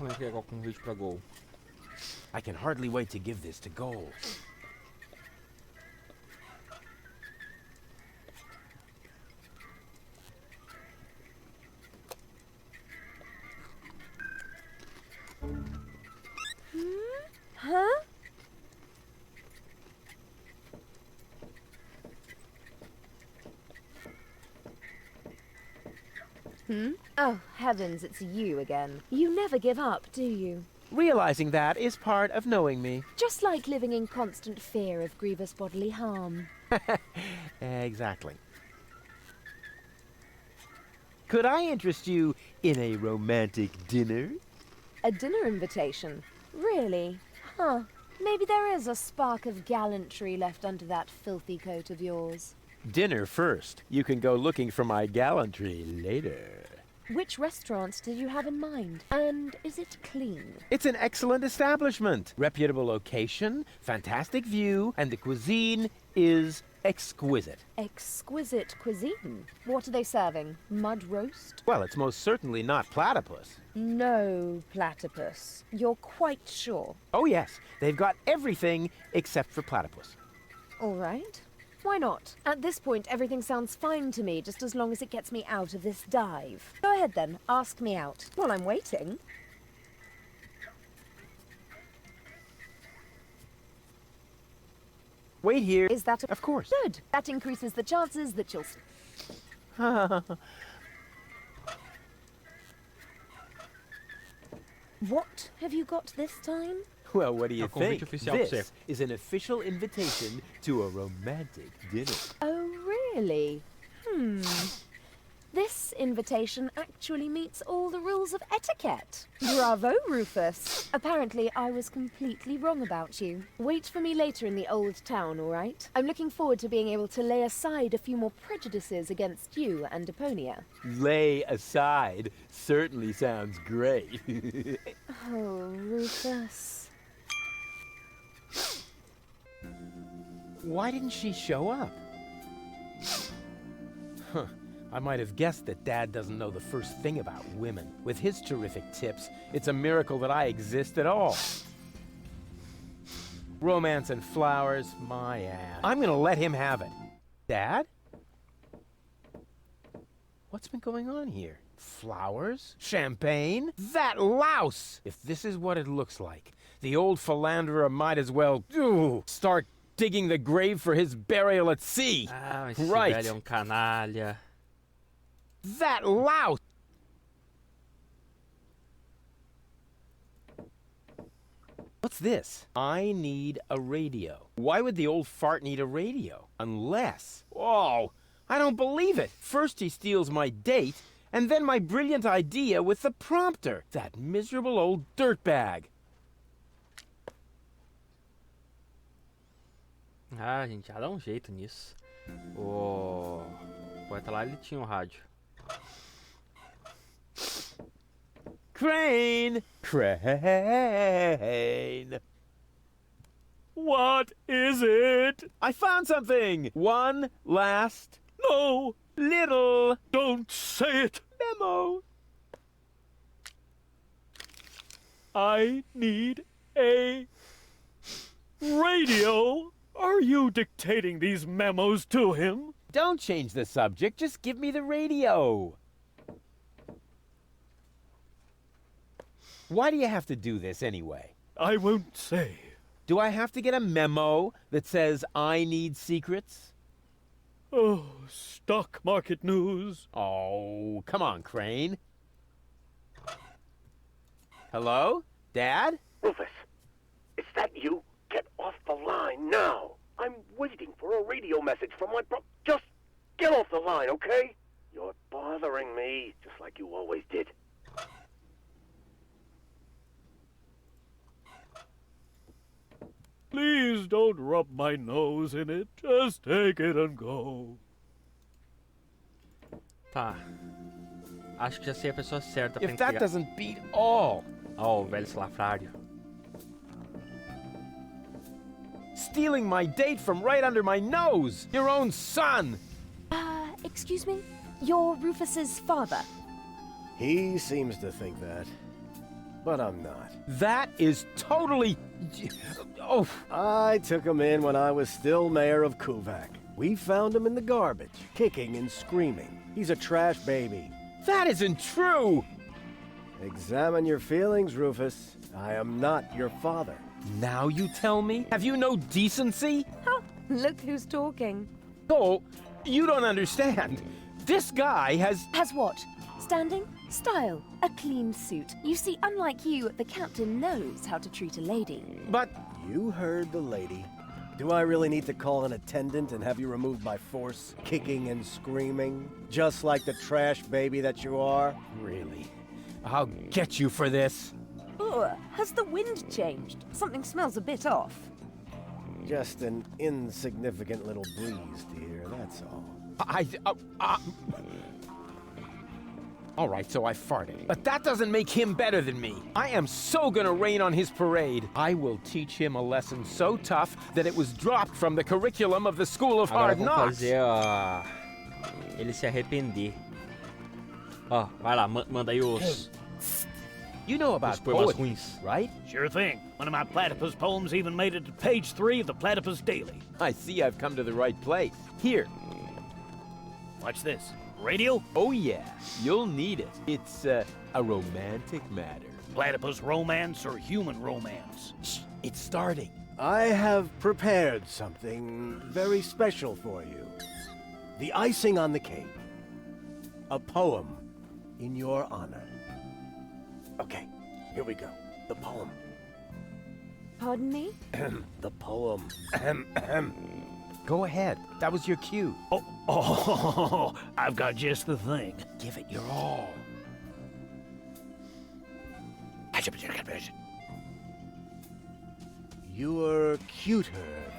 Como é que é o convite pra Gol? I can hardly wait to give this to Goal. Huh? Oh, heavens, it's you again. You never give up, do you? Realizing that is part of knowing me. Just like living in constant fear of grievous bodily harm. Exactly. Could I interest you in a romantic dinner? A dinner invitation? Really? Huh. Maybe there is a spark of gallantry left under that filthy coat of yours. Dinner first. You can go looking for my gallantry later. Which restaurant did you have in mind? And is it clean? It's an excellent establishment. Reputable location, fantastic view, and the cuisine is exquisite. Exquisite cuisine. What are they serving? Mud roast? Well, it's most certainly not platypus. No platypus. You're quite sure? Oh yes, they've got everything except for platypus. All right. Why not? At this point, everything sounds fine to me, just as long as it gets me out of this dive. Go ahead then, ask me out. While I'm waiting. Wait here. Is that Of course. good? That increases the chances that you'll... What have you got this time? Well, what do you É o convite think? oficial pra você. This is an official invitation to a romantic dinner. Oh, really? This invitation actually meets all the rules of etiquette. Bravo, Rufus. Apparently, I was completely wrong about you. Wait for me later in the old town, all right? I'm looking forward to being able to lay aside a few more prejudices against you and Deponia. Lay aside certainly sounds great. Oh, Rufus. Why didn't she show up? Huh. I might have guessed that Dad doesn't know the first thing about women. With his terrific tips, it's a miracle that I exist at all. Romance and flowers, my ass. I'm gonna let him have it. Dad? What's been going on here? Flowers? Champagne? That louse! If this is what it looks like, the old philanderer might as well start digging the grave for his burial at sea. Ah, esse Right. velho é canalha. That louse! What's this? I need a radio. Why would the old fart need a radio? Unless... Whoa! I don't believe it! First he steals my date, and then my brilliant idea with the prompter. That miserable old dirtbag. Ah, gente, já dá um jeito nisso. O poeta lá, ele tinha um rádio. Crane! Crane! What is it? I found something! One last... No! Little... Don't say it! Memo! I need a radio. Are you dictating these memos to him? Don't change the subject, just give me the radio. Why do you have to do this anyway? I won't say. Do I have to get a memo that says I need secrets? Oh, stock market news. Oh, come on, Crane. Hello? Dad? Rufus, is that you? Get off the line now. I'm waiting for a radio message from my Just get off the line, okay? You're bothering me, just like you always did. Please don't rub my nose in it. Just take it and go. Tá. Acho que já sei a pessoa certa pra If that entregar. doesn't beat all. Ó, o velho salafrário. Stealing my date from right under my nose! Your own son! Excuse me? You're Rufus's father? He seems to think that. but I'm not. That is totally... Oh, I took him in when I was still mayor of Kuvak. We found him in the garbage, kicking and screaming. He's a trash baby. that isn't true! Examine your feelings, Rufus. I am not your father. Now you tell me? Have you no decency? Oh, look who's talking. Oh, you don't understand. This guy has... Has what? Standing? Style. A clean suit. You see, unlike you, the captain knows how to treat a lady. But... You heard the lady. Do I really need to call an attendant and have you removed by force, kicking and screaming? Just like the trash baby that you are? Really? I'll get you for this. Ugh, has the wind changed? Something smells a bit off. Just an insignificant little breeze, dear, that's all. All right, so I farted. But that doesn't make him better than me. I am so gonna rain on his parade. I will teach him a lesson so tough that it was dropped from the curriculum of the School of Agora Hard vamos Knocks. fazer ele se arrepender. Ó, vai lá, manda aí os You know about poemas poetry, ruins. right? Sure thing. One of my platypus poems even made it to page 3 of the Platypus Daily. I see I've come to the right place. Here. Watch this. Radio? Oh yeah, you'll need it. It's a romantic matter. Platypus romance or human romance? Shh, it's starting. I have prepared something very special for you. The icing on the cake. A poem in your honor. Okay, here we go. The poem. Pardon me? The poem. Go ahead. That was your cue. Oh, I've got just the thing. Give it your all. You're cuter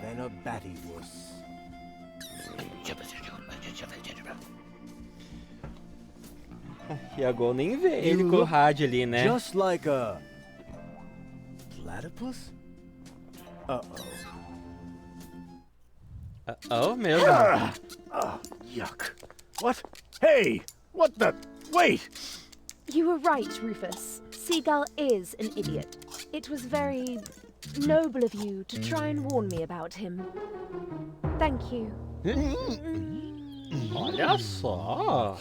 than a battywuss. E agora nem vê ele You com o look rádio ali, né? Just like a platypus? Uh-oh. Oh, mesmo. Yuck. What? Hey! What the? Wait! You were right, Rufus. Seagull is an idiot. It was very noble of you to try and warn me about him. Thank you. Olha só.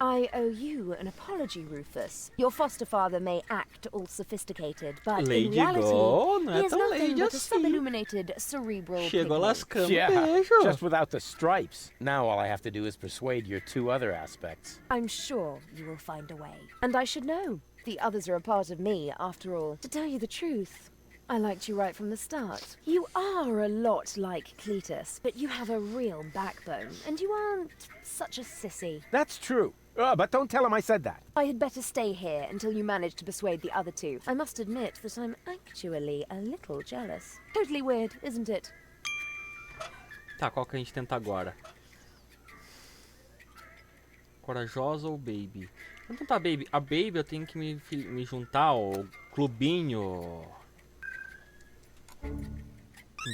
I owe you an apology, Rufus. Your foster father may act all sophisticated, but Lady in reality, Go, não é he is tão nothing lady but a assim. sub-illuminated cerebral Chegou pigment. lascando Yeah, beijo. just without the stripes. Now all I have to do is persuade your two other aspects. I'm sure you will find a way. And I should know. The others are a part of me, after all. To tell you the truth, I liked you right from the start. You are a lot like Cletus, but you have a real backbone, and you aren't such a sissy. That's true. But don't tell him I said that. I had better stay here until you manage to persuade the other two. I must admit that I'm actually a little jealous. Totally weird, isn't it? Tá, qual que a gente tenta agora? Corajosa ou Baby? Vamos tentar Baby. A Baby eu tenho que me juntar ao clubinho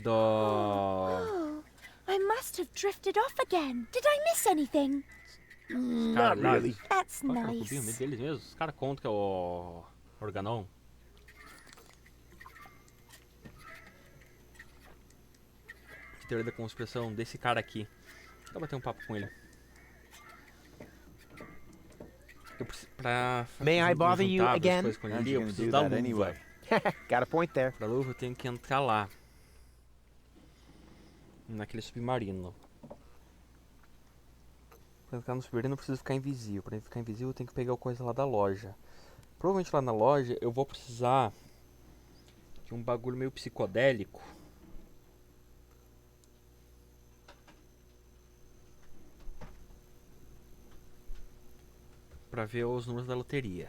do... Oh, I must have drifted off again. Did I miss anything? Not really. That's Qual que é o nice. clubinho deles mesmo? Os caras contam que é o Organon. Teoria da conspiração desse cara aqui. Deixa eu bater um papo com ele. Eu preciso, pra May I bother you juntar, again? coisas com ele How's ali, he eu gonna preciso do da that luva. anyway? Got a point there. Pra luva eu tenho que entrar lá. Naquele submarino. Pra entrar no submarino eu preciso ficar invisível. Pra ficar invisível eu tenho que pegar a coisa lá da loja. Provavelmente lá na loja eu vou precisar de um bagulho meio psicodélico. Pra ver os números da loteria.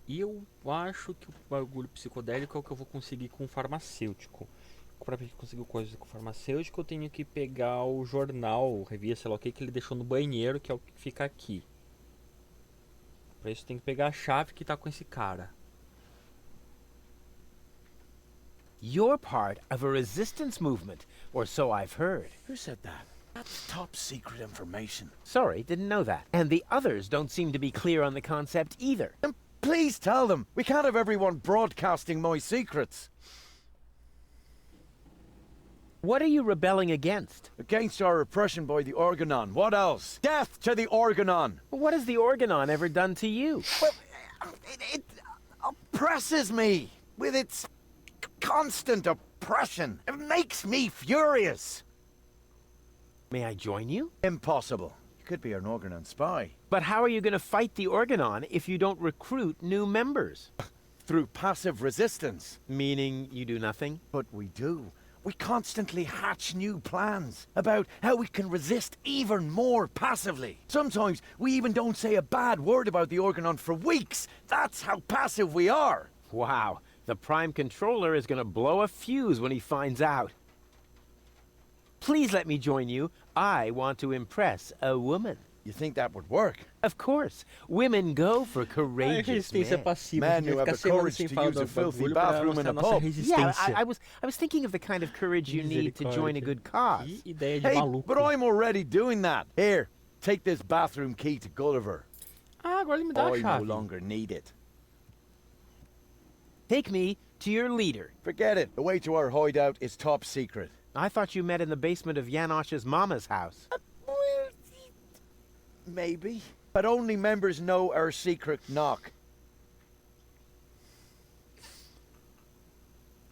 E eu acho que o bagulho psicodélico é o que eu vou conseguir com o farmacêutico. Pra conseguir coisa com o farmacêutico eu tenho que pegar o jornal, revista, sei lá o que ele deixou no banheiro, que é o que fica aqui. Pra isso tem que pegar a chave que tá com esse cara. You're part of a resistance movement, or so I've heard. Who said that? That's top secret information. Sorry, didn't know that. And the others don't seem to be clear on the concept either. And please tell them. We can't have everyone broadcasting my secrets. What are you rebelling against? Against our oppression by the Organon. What else? Death to the Organon! What has the Organon ever done to you? Well, it oppresses me with its constant oppression. It makes me furious. May I join you? Impossible. You could be an Organon spy. But how are you going to fight the Organon if you don't recruit new members? Through passive resistance. Meaning you do nothing? But we do. We constantly hatch new plans about how we can resist even more passively. Sometimes we even don't say a bad word about the Organon for weeks. That's how passive we are. Wow, the Prime Controller is going to blow a fuse when he finds out. Please let me join you. I want to impress a woman. You think that would work? Of course. Women go for A courageous resistência men. passiva. Man a gente who vai have ficar the semanas courage sem to falar use do a filthy bagulho pra bathroom in mostrar a nossa pub. Yeah, resistência. I was thinking of the kind of courage you need to join a good cause. Que ideia de Hey, maluco. but I'm already doing that. Here, take this bathroom key to Gulliver. Ah, agora ele me dá a I no chave. longer need it. Take me to your leader. Forget it. The way to our hideout is top secret. I thought you met in the basement of Janosch's mama's house. Well, maybe. But only members know our secret knock.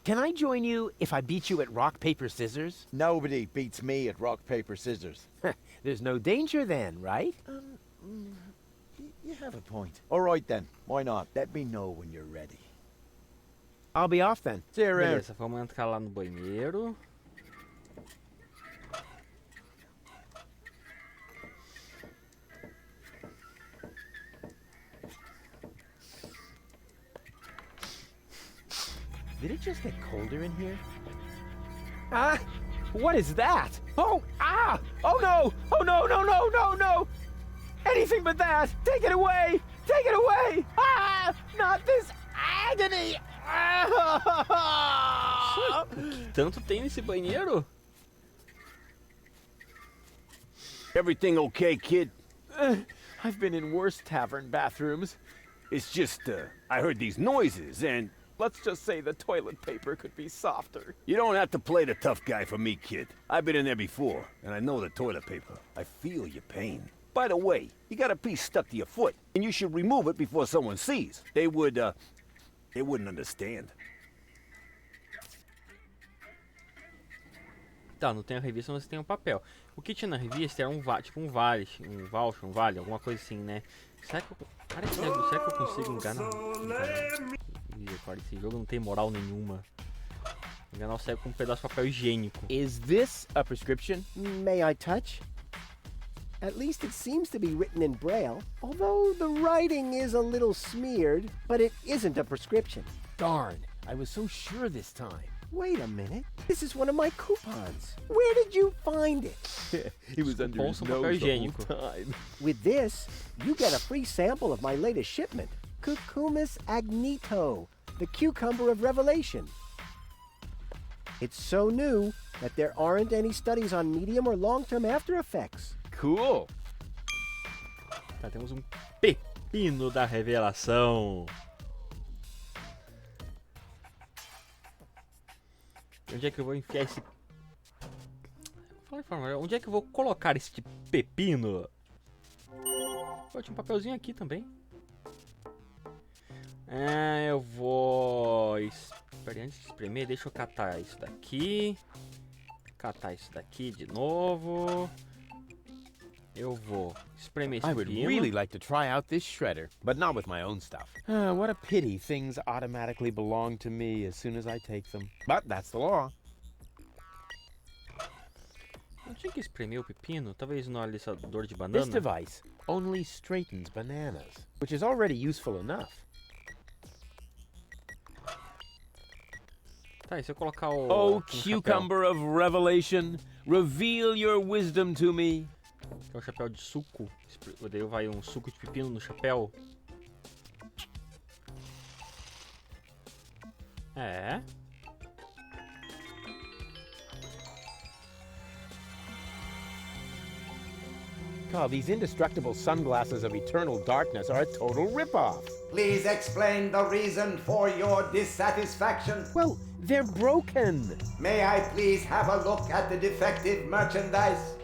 Can I join you if I beat you at rock, paper, scissors? Nobody beats me at rock, paper, scissors. There's no danger then, right? You have a point. All right then. Why not? Let me know when you're ready. I'll be off then. See you around. Beleza, vamos entrar lá no banheiro. Did it just get colder in here? Ah! What is that? Oh! Ah! Oh no! Oh no, no, no, no, no! Anything but that! Take it away! Take it away! Ah! Not this agony! Ah! Tanto tem nesse banheiro? Everything okay, kid? I've been in worse tavern bathrooms. It's just, I heard these noises, and Let's just say the toilet paper could be softer. you don't have to play the tough guy for me, kid. I've been in there before, and I know the toilet paper. I feel your pain. By the way, you got a piece stuck to your foot, and you should remove it before someone sees. They wouldn't understand. Tá, não tem a revista, mas tem um papel. O que tinha na revista era um tipo um vale, um vale, alguma coisa assim, né? Será que eu, cara, será que eu consigo enganar? Ih, cara, esse jogo não tem moral nenhuma. Enganar o cego com um pedaço de papel higiênico. Is this a prescription? May I touch? At least it seems to be written in Braille, although the writing is a little smeared, but it isn't a prescription. Darn, I was so sure this time. Wait a minute. This is one of my coupons. Where did you find it? He was under his Bolsa papel nose the whole higiênico. time. With this, you get a free sample of my latest shipment, Cucumis agnito, the cucumber of revelation. It's so new that there aren't any studies on medium or long-term after effects. Cool. Tá, temos um pepino da revelação. Onde é que eu vou enfiar esse... Fala de forma, onde é que eu vou colocar esse pepino? Pô, tinha um papelzinho aqui também. Ah, eu vou... Antes de espremer, deixa eu catar isso daqui. Catar isso daqui de novo. Eu vou espremer esse I would pepino. really like to try out this shredder, but not with my own stuff. What a pity things automatically belong to me as soon as I take them. But that's the law. Eu tinha que espremer o pepino, talvez no alisador de This banana. device only straightens bananas, which is already useful enough. Tá, e se eu colocar o... Oh, aqui no chapéu? cucumber of revelation, reveal your wisdom to me. Que é o chapéu de suco. Daí vai um suco de pepino no chapéu. É. God, these indestructible sunglasses of eternal darkness are a total ripoff. Please explain the reason for your dissatisfaction. Well, they're broken. May I please have a look at the defective merchandise?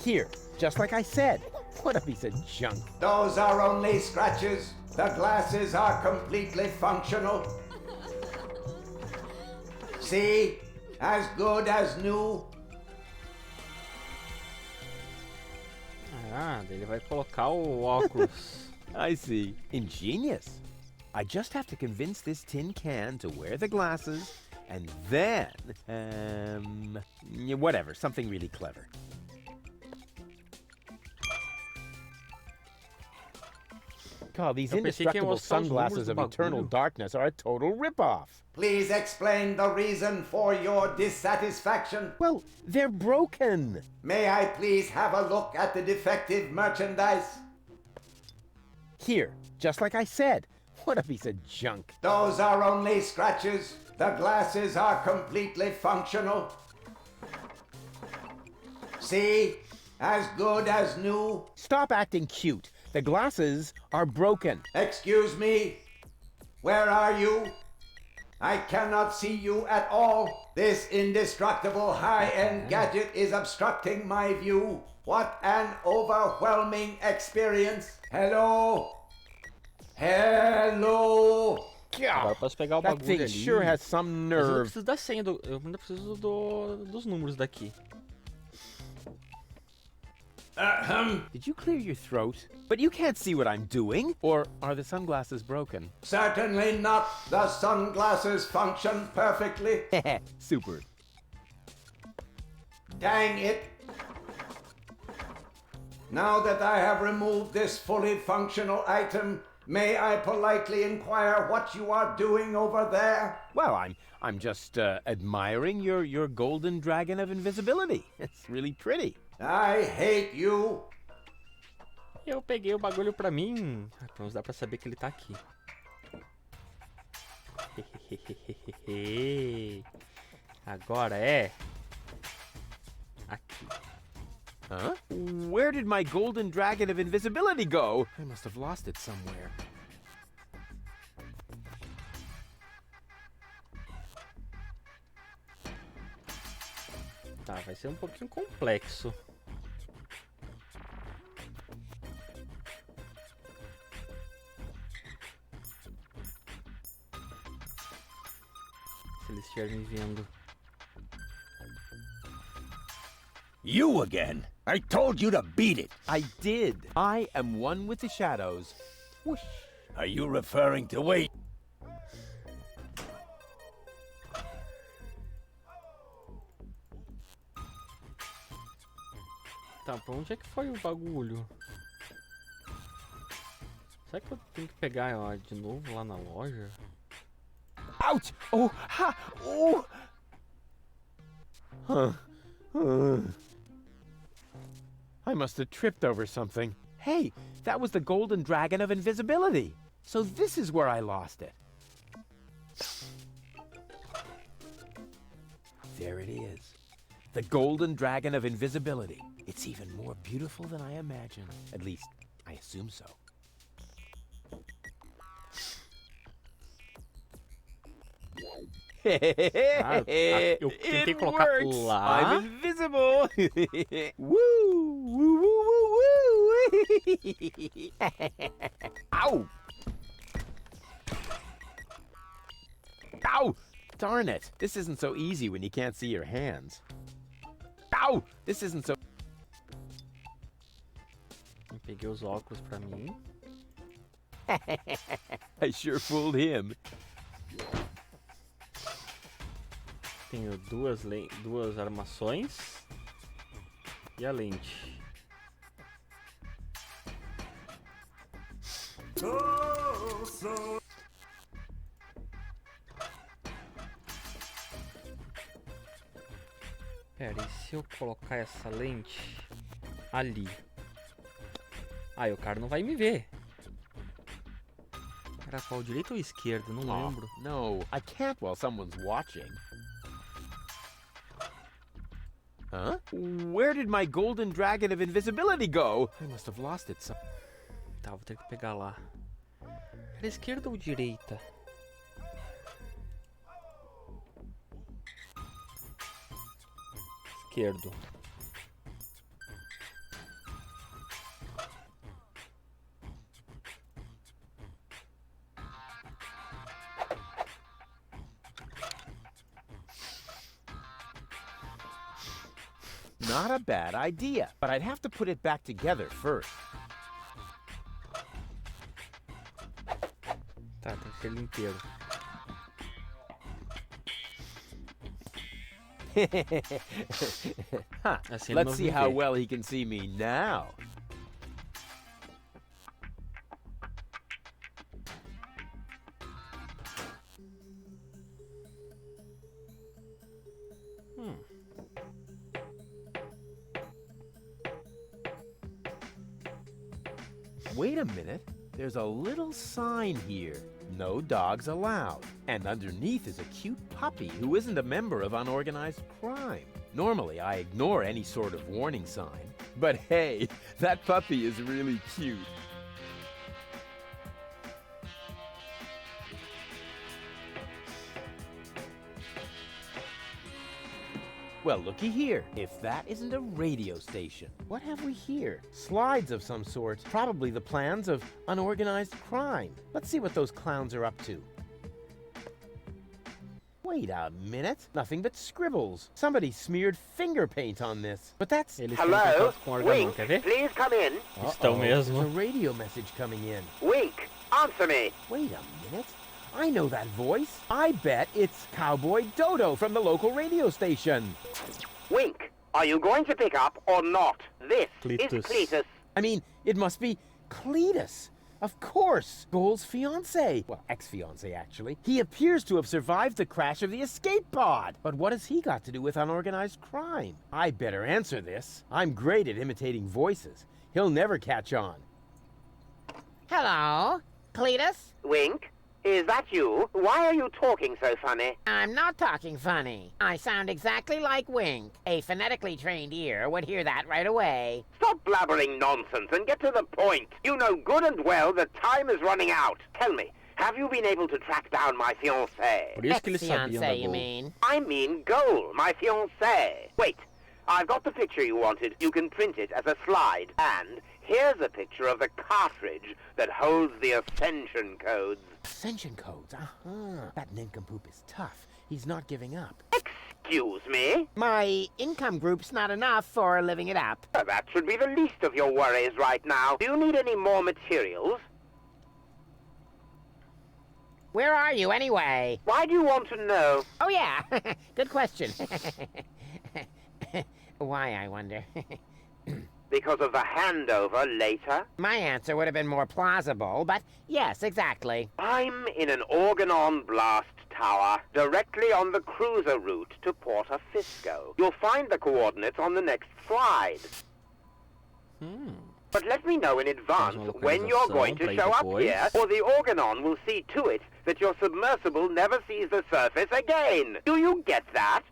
Here, just like I said. What a piece of junk. Those are only scratches. The glasses are completely functional. See? As good as new. Ah, ele vai colocar o óculos. I see. Ingenious. I just have to convince this tin can to wear the glasses, and then, whatever, something really clever. God, these indestructible sunglasses of eternal darkness are a total ripoff. Please explain the reason for your dissatisfaction. Well, they're broken. May I please have a look at the defective merchandise? Here, just like I said. What a piece of junk. Those are only scratches. The glasses are completely functional. See? As good as new. Stop acting cute. The glasses are broken. Excuse me? Where are you? I cannot see you at all. This indestructible high-end gadget is obstructing my view. What an overwhelming experience. Hello? Hello? Agora eu posso pegar o That bagulho thing ali. sure has some Mas eu não nerve. preciso da senha, eu ainda preciso dos números daqui. Did you clear your throat? But you can't see what I'm doing. Or are the sunglasses broken? Certainly not. The sunglasses function perfectly. Super. Dang it. Now that I have removed this fully functional item, may I politely inquire what you are doing over there? Well, I'm just admiring your golden dragon of invisibility. It's really pretty. I hate you. Eu peguei o bagulho pra mim. Pronto, dá pra saber que ele tá aqui. Agora é aqui. Huh? Where did my golden dragon of invisibility go? I must have lost it somewhere. Tá, vai ser um pouquinho complexo. Se eles estiverem vendo. You again? I told you to beat it. I did. I am one with the shadows. Whoosh. Are you referring to wait? Tá, pra onde é que foi o bagulho? Será que eu tenho que pegar ó, de novo lá na loja? Ouch! Oh, ha! Oh! Huh. I must have tripped over something. Hey, that was the golden dragon of invisibility. So this is where I lost it. There it is. The golden dragon of invisibility. It's even more beautiful than I imagined. At least, I assume so. Eu tentei colocar lá. I'm invisible. Woo! Woo, woo, woo, woo! Ow! Ow! Darn it. This isn't so easy when you can't see your hands. Ow! This isn't so... Eu peguei os óculos pra mim. I sure fooled him. Tenho duas armações e a lente. Pera, e se eu colocar essa lente ali? Aí o cara não vai me ver. Era qual, direita ou esquerda? Não lembro. No, I can't while someone's watching. Huh? Where did my golden dragon of invisibility go? I must have lost it some... Tá, vou ter que pegar lá. Era esquerda ou direita? Esquerdo. Not a bad idea, but I'd have to put it back together first. Tá, tem que ser ele inteiro. Huh. Assim ele Let's não see me how vê. well he can see me now. Wait a minute. There's a little sign here. No dogs allowed. And underneath is a cute puppy who isn't a member of unorganized crime. Normally, I ignore any sort of warning sign. But hey, that puppy is really cute. Well, looky here. If that isn't a radio station. What have we here? Slides of some sort. Probably the plans of unorganized crime. Let's see what those clowns are up to. Wait a minute. Nothing but scribbles. Somebody smeared finger paint on this. But that's... Eles estão em contato com o órgão, quer ver? Please come in. Estão There's mesmo. a radio message coming in. Wink, answer me. Wait a minute. I know that voice. I bet it's Cowboy Dodo from the local radio station. Wink, are you going to pick up or not? This is Cletus. Cletus. I mean, it must be Cletus. Of course. Goal's fiancé. Well, ex-fiancé, actually. He appears to have survived the crash of the escape pod. But what has he got to do with unorganized crime? I better answer this. I'm great at imitating voices. He'll never catch on. Hello, Cletus? Wink, is that you? Why are you talking so funny? I'm not talking funny. I sound exactly like Wink. A phonetically trained ear would hear that right away. Stop blabbering nonsense and get to the point. You know good and well that time is running out. Tell me, have you been able to track down my fiancée? Por isso que eles sabiam da Ex-fiancé, you Gol. mean? I mean Goal, my fiancée. Wait, I've got the picture you wanted. You can print it as a slide. And here's a picture of the cartridge that holds the ascension codes. Ascension codes, That nincompoop is tough. He's not giving up. Excuse me? My income group's not enough for living it up. That should be the least of your worries right now. Do you need any more materials? Where are you, anyway? Why do you want to know? Oh, yeah. Good question. Why, I wonder? Because of the handover later? My answer would have been more plausible, but yes, exactly. I'm in an organon blast tower, directly on the cruiser route to Porta Fisco. You'll find the coordinates on the next slide. But let me know in advance when you're going to show up here, or the organon will see to it that your submersible never sees the surface again. Do you get that?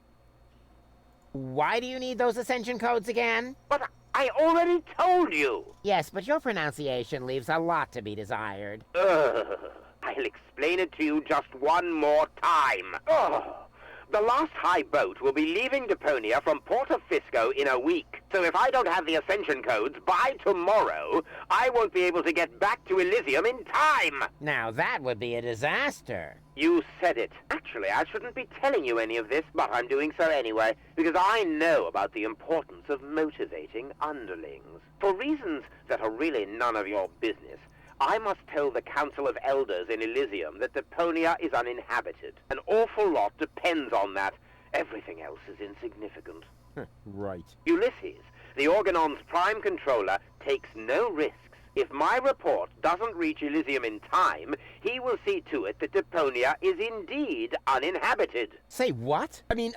Why do you need those ascension codes again? But I already told you. Yes, but your pronunciation leaves a lot to be desired. I'll explain it to you just one more time. The last high boat will be leaving Deponia from Porta Fisco in a week. So if I don't have the ascension codes by tomorrow, I won't be able to get back to Elysium in time. Now that would be a disaster. You said it. Actually, I shouldn't be telling you any of this, but I'm doing so anyway, because I know about the importance of motivating underlings. For reasons that are really none of your business, I must tell the Council of Elders in Elysium that Deponia is uninhabited. An awful lot depends on that. Everything else is insignificant. Right. Ulysses, the Organon's prime controller, takes no risks. If my report doesn't reach Elysium in time, he will see to it that Deponia is indeed uninhabited. Say what? I mean,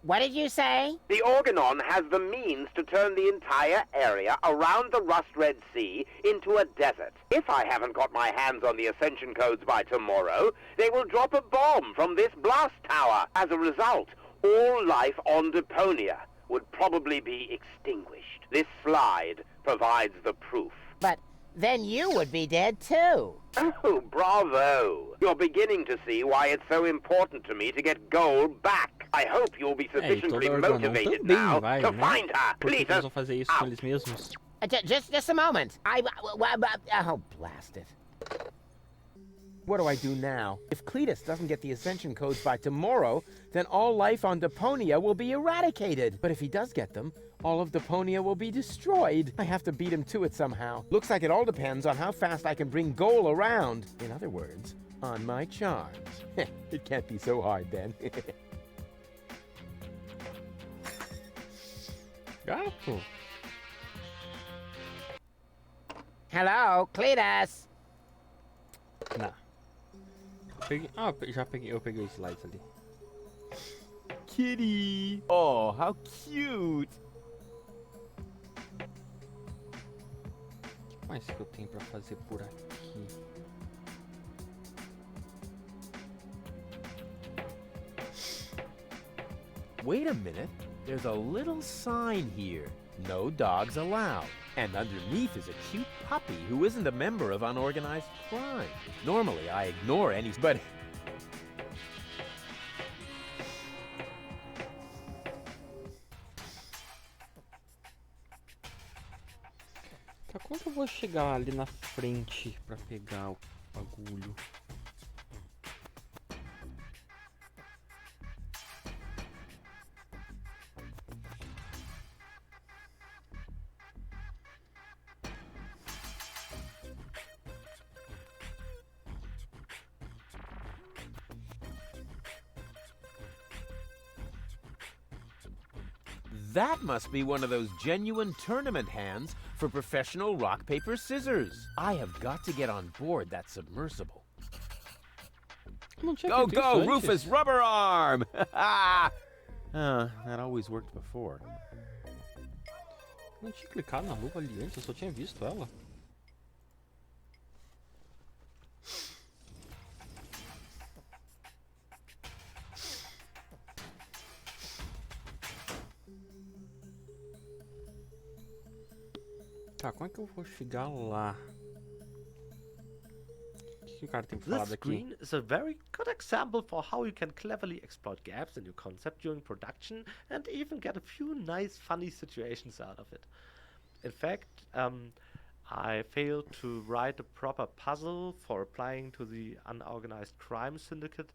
What did you say? The Organon has the means to turn the entire area around the Rust Red Sea into a desert. If I haven't got my hands on the ascension codes by tomorrow, they will drop a bomb from this blast tower. As a result, all life on Deponia would probably be extinguished. This slide provides the proof. But then you would be dead too. Oh, bravo! You're beginning to see why it's so important to me to get gold back. I hope you'll be sufficiently toda Organon motivated também now vai, to né? find her. Por que Please, que eles vão fazer isso com eles mesmos? Just a moment. Oh, blast it. What do I do now? If Cletus doesn't get the ascension codes by tomorrow, then all life on Deponia will be eradicated. But if he does get them, all of Deponia will be destroyed. I have to beat him to it somehow. Looks like it all depends on how fast I can bring Goal around. In other words, on my charms. It can't be so hard then. Gato? Hello, Cletus. Não. Eu peguei os slides ali. Kitty! Oh, how cute! O que mais que eu tenho pra fazer por aqui? Wait a minute. There's a little sign here. No dogs allowed. And underneath is a cute puppy who isn't a member of unorganized crime. Normally, I ignore any, but... Tá, como que eu vou chegar ali na frente pra pegar o bagulho? That must be one of those genuine tournament hands for professional rock, paper, scissors. I have got to get on board that submersible. Go, go, Rufus Rubber Arm! That always worked before. Não tinha clicado na luva ali antes, eu só tinha visto ela. Tá, como é que eu vou chegar lá? O que o cara tem This falado aqui? screen is a very good example for how you can cleverly exploit gaps in your concept during production and even get a few nice funny situations out of it. In fact, I failed to write a proper puzzle for applying to the unorganized crime syndicate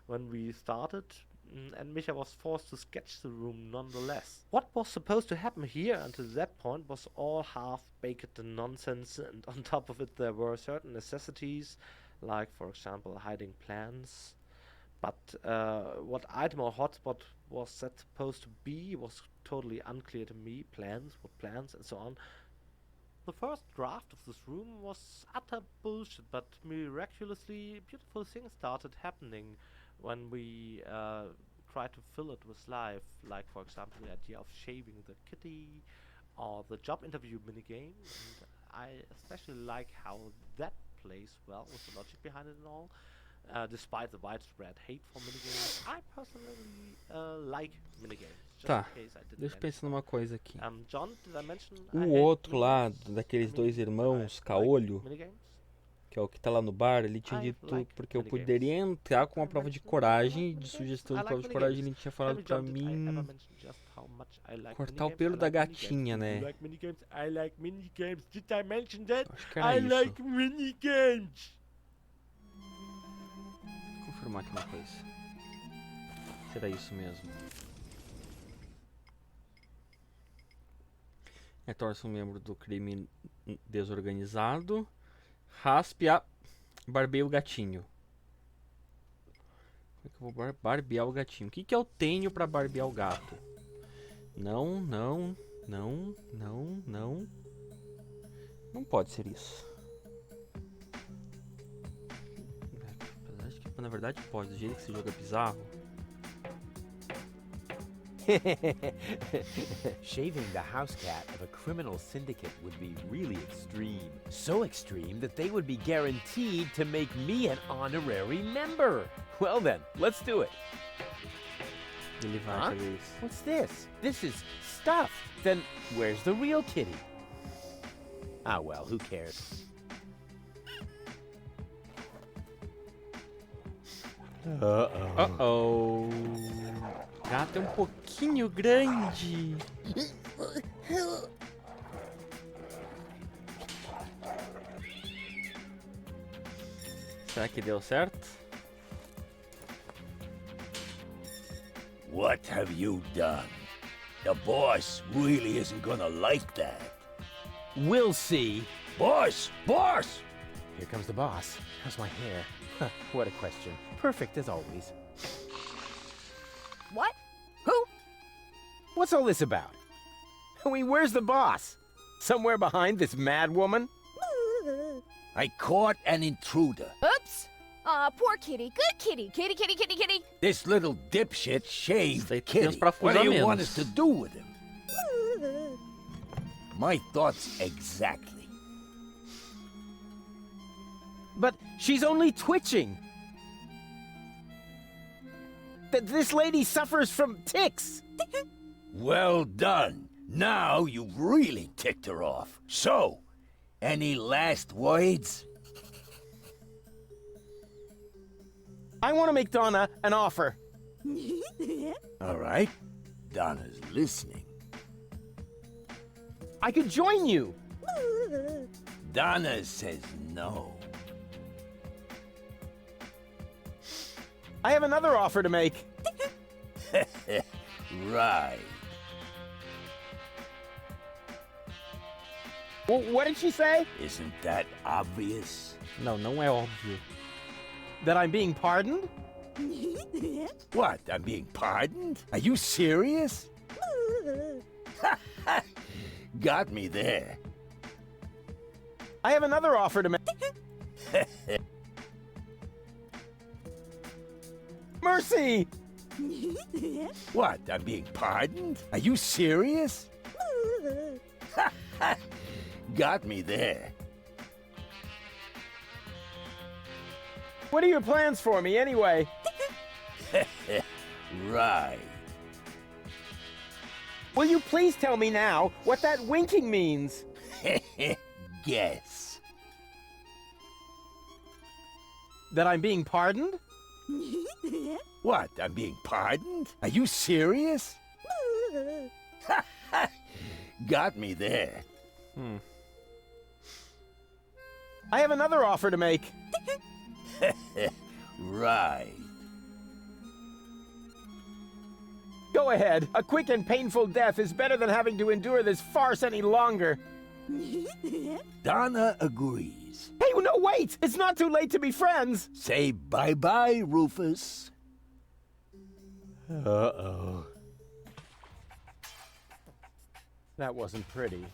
when we started, and Micha was forced to sketch the room nonetheless. What was supposed to happen here until that point was all half-baked nonsense, and on top of it there were certain necessities, like for example hiding plans. But what item or hotspot was that supposed to be was totally unclear to me. What plans, and so on. The first draft of this room was utter bullshit, but miraculously beautiful things started happening when we tried to fill it with life, like for example the idea of shaving the kitty or the job interview minigame. And I especially like how that plays well with the logic behind it and all. Despite the widespread hate for minigames, I personally like minigames. Just Tá, in case I didn't deixa eu mention pensar numa coisa aqui. John, did I mention I O hate outro lá, minigames? daqueles dois irmãos, I Caolho, like minigames. que é o que tá lá no bar, ele tinha I dito like porque eu minigames. poderia entrar com uma I prova de mentioned coragem, I de like sugestão de minigames. prova de I like coragem, ele minigames. tinha Tell falado me, pra John, did I ever mim mention just how much I like cortar o minigames? pelo I da like minigames. gatinha, Do you né? like minigames? I like minigames. Did I mention that? Acho que era I isso. like minigames. Vou confirmar aqui uma coisa. Será isso mesmo? Torce um membro do crime desorganizado. Raspe a... Barbeia o gatinho. Como é que eu vou barbear o gatinho? O que que eu tenho pra barbear o gato? Não, não, não, não, não. Não pode ser isso. Apesar de que, na verdade, pode. Do jeito que esse jogo é bizarro. Shaving the house cat of a criminal syndicate would be really extreme. So extreme that they would be guaranteed to make me an honorary member. Well then, let's do it. Ele vai Huh? fazer isso. What's this? This is stuff. Then where's the real kitty? Ah, well, who cares? Uh-oh. Gato é um pouquinho grande. Será que deu certo? What have you done? The boss really isn't gonna like that. We'll see. Boss! Boss! Here comes the boss. How's my hair? Huh, what a question. Perfect as always. What? Who? What's all this about? I mean, where's the boss? Somewhere behind this mad woman? I caught an intruder. Oops! Aw, poor kitty. Good kitty. Kitty, kitty, kitty, kitty. This little dipshit shaved Sei que Kitty. temos pra What do you fundamentos. want us to do with him? My thoughts exactly. But she's only twitching. This lady suffers from tics. Well done. Now you've really ticked her off. So, any last words? I want to make Donna an offer. All right. Donna's listening. I could join you. Donna says no. I have another offer to make. Right. Well, what did she say? Isn't that obvious? Não, não é óbvio. That I'm being pardoned? What? I'm being pardoned? Are you serious? Got me there. I have another offer to make. Mercy! What? I'm being pardoned? Are you serious? Got me there. What are your plans for me, anyway? Right. Will you please tell me now what that winking means? Guess. That I'm being pardoned? What? I'm being pardoned? Are you serious? Got me there. I have another offer to make. Right. Go ahead. A quick and painful death is better than having to endure this farce any longer. Donna agrees. Hey, no, wait! It's not too late to be friends! Say bye-bye, Rufus. Uh-oh. That wasn't pretty.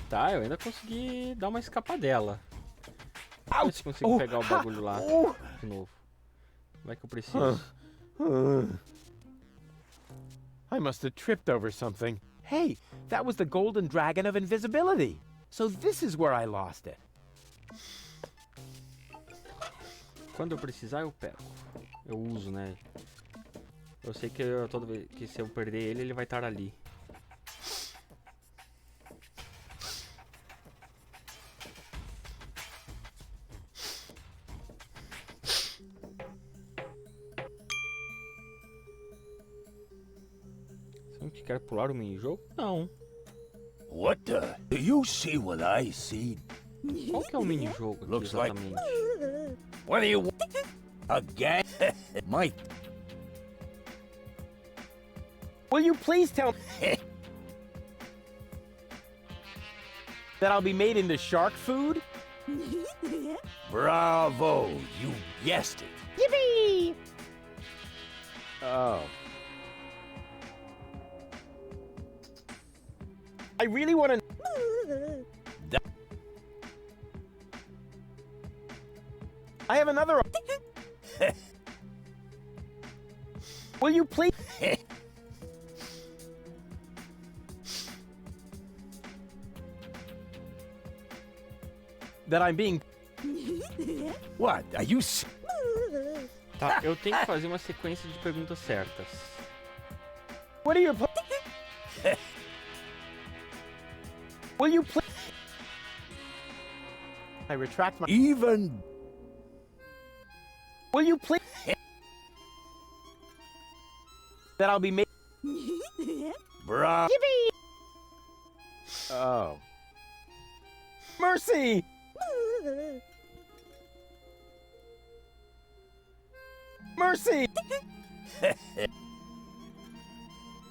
Tá, eu ainda consegui dar uma escapadela. Vamos ver se consigo Oh, pegar o bagulho lá oh. de novo. Vai que eu preciso. I must have tripped over something. Hey, that was the golden dragon of invisibility. So this is where I lost it. Quando eu precisar, eu pego. Eu uso, né? Eu sei que toda vez que se eu perder ele, ele vai estar ali. Você não quer pular o mini-jogo? Não. What the? Do you see what I see? Qual que é o mini-jogo aqui Looks like- exatamente? What do you want? Again? My... Will you please tell me that I'll be made into shark food? Bravo! You guessed it. Yippee! Oh. I really want to... I have another... Will you please... that I'm being... What? Are you... Tá, eu tenho que fazer uma sequência de perguntas certas. What are your Will you please? I retract my. Even Will you please? That I'll be made. bruh. Oh. Mercy! Mercy!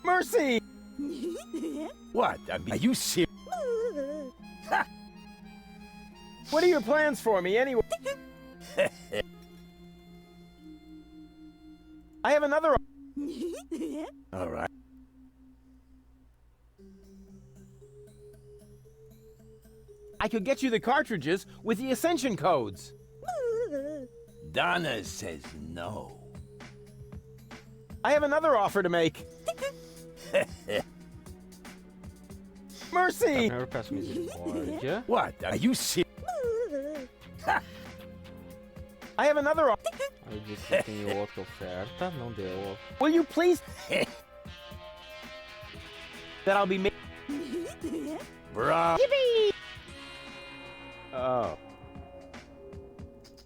Mercy! What? I mean, are you serious? What are your plans for me anyway? I have another. All right. I could get you the cartridges with the Ascension codes. Donna says no. I have another offer to make. Mercy! Primeiro eu peço misericórdia. What? Are you serious? I have another offer. Aí disse que tem outra oferta, não deu. Will you please? That I'll be made. Bruh. Oh.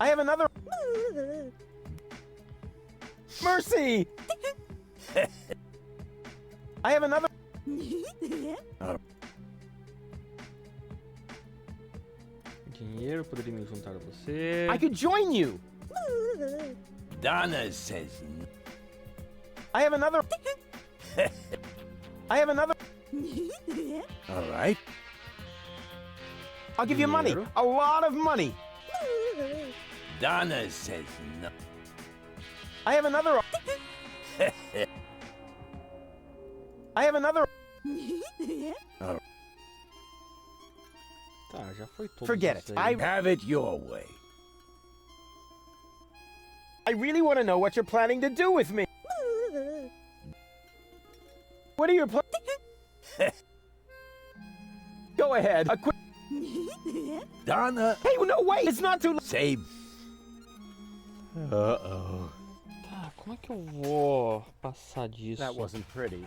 I have another. Mercy! I have another. Dinheiro, poderia me juntar a você. I could join you. Donna says no. I have another. I have another. All right. I'll give you money. A lot of money. Donna says no. I have another. I have another. Tá, já foi todo. Forget it. I Have it your way. really want to know what you're planning to do with me. What are your plans? Go ahead. A quick. Donna. Hey, no, wait. It's not too late. Say. Uh-oh. Tá, como é que eu vou passar disso? That wasn't pretty.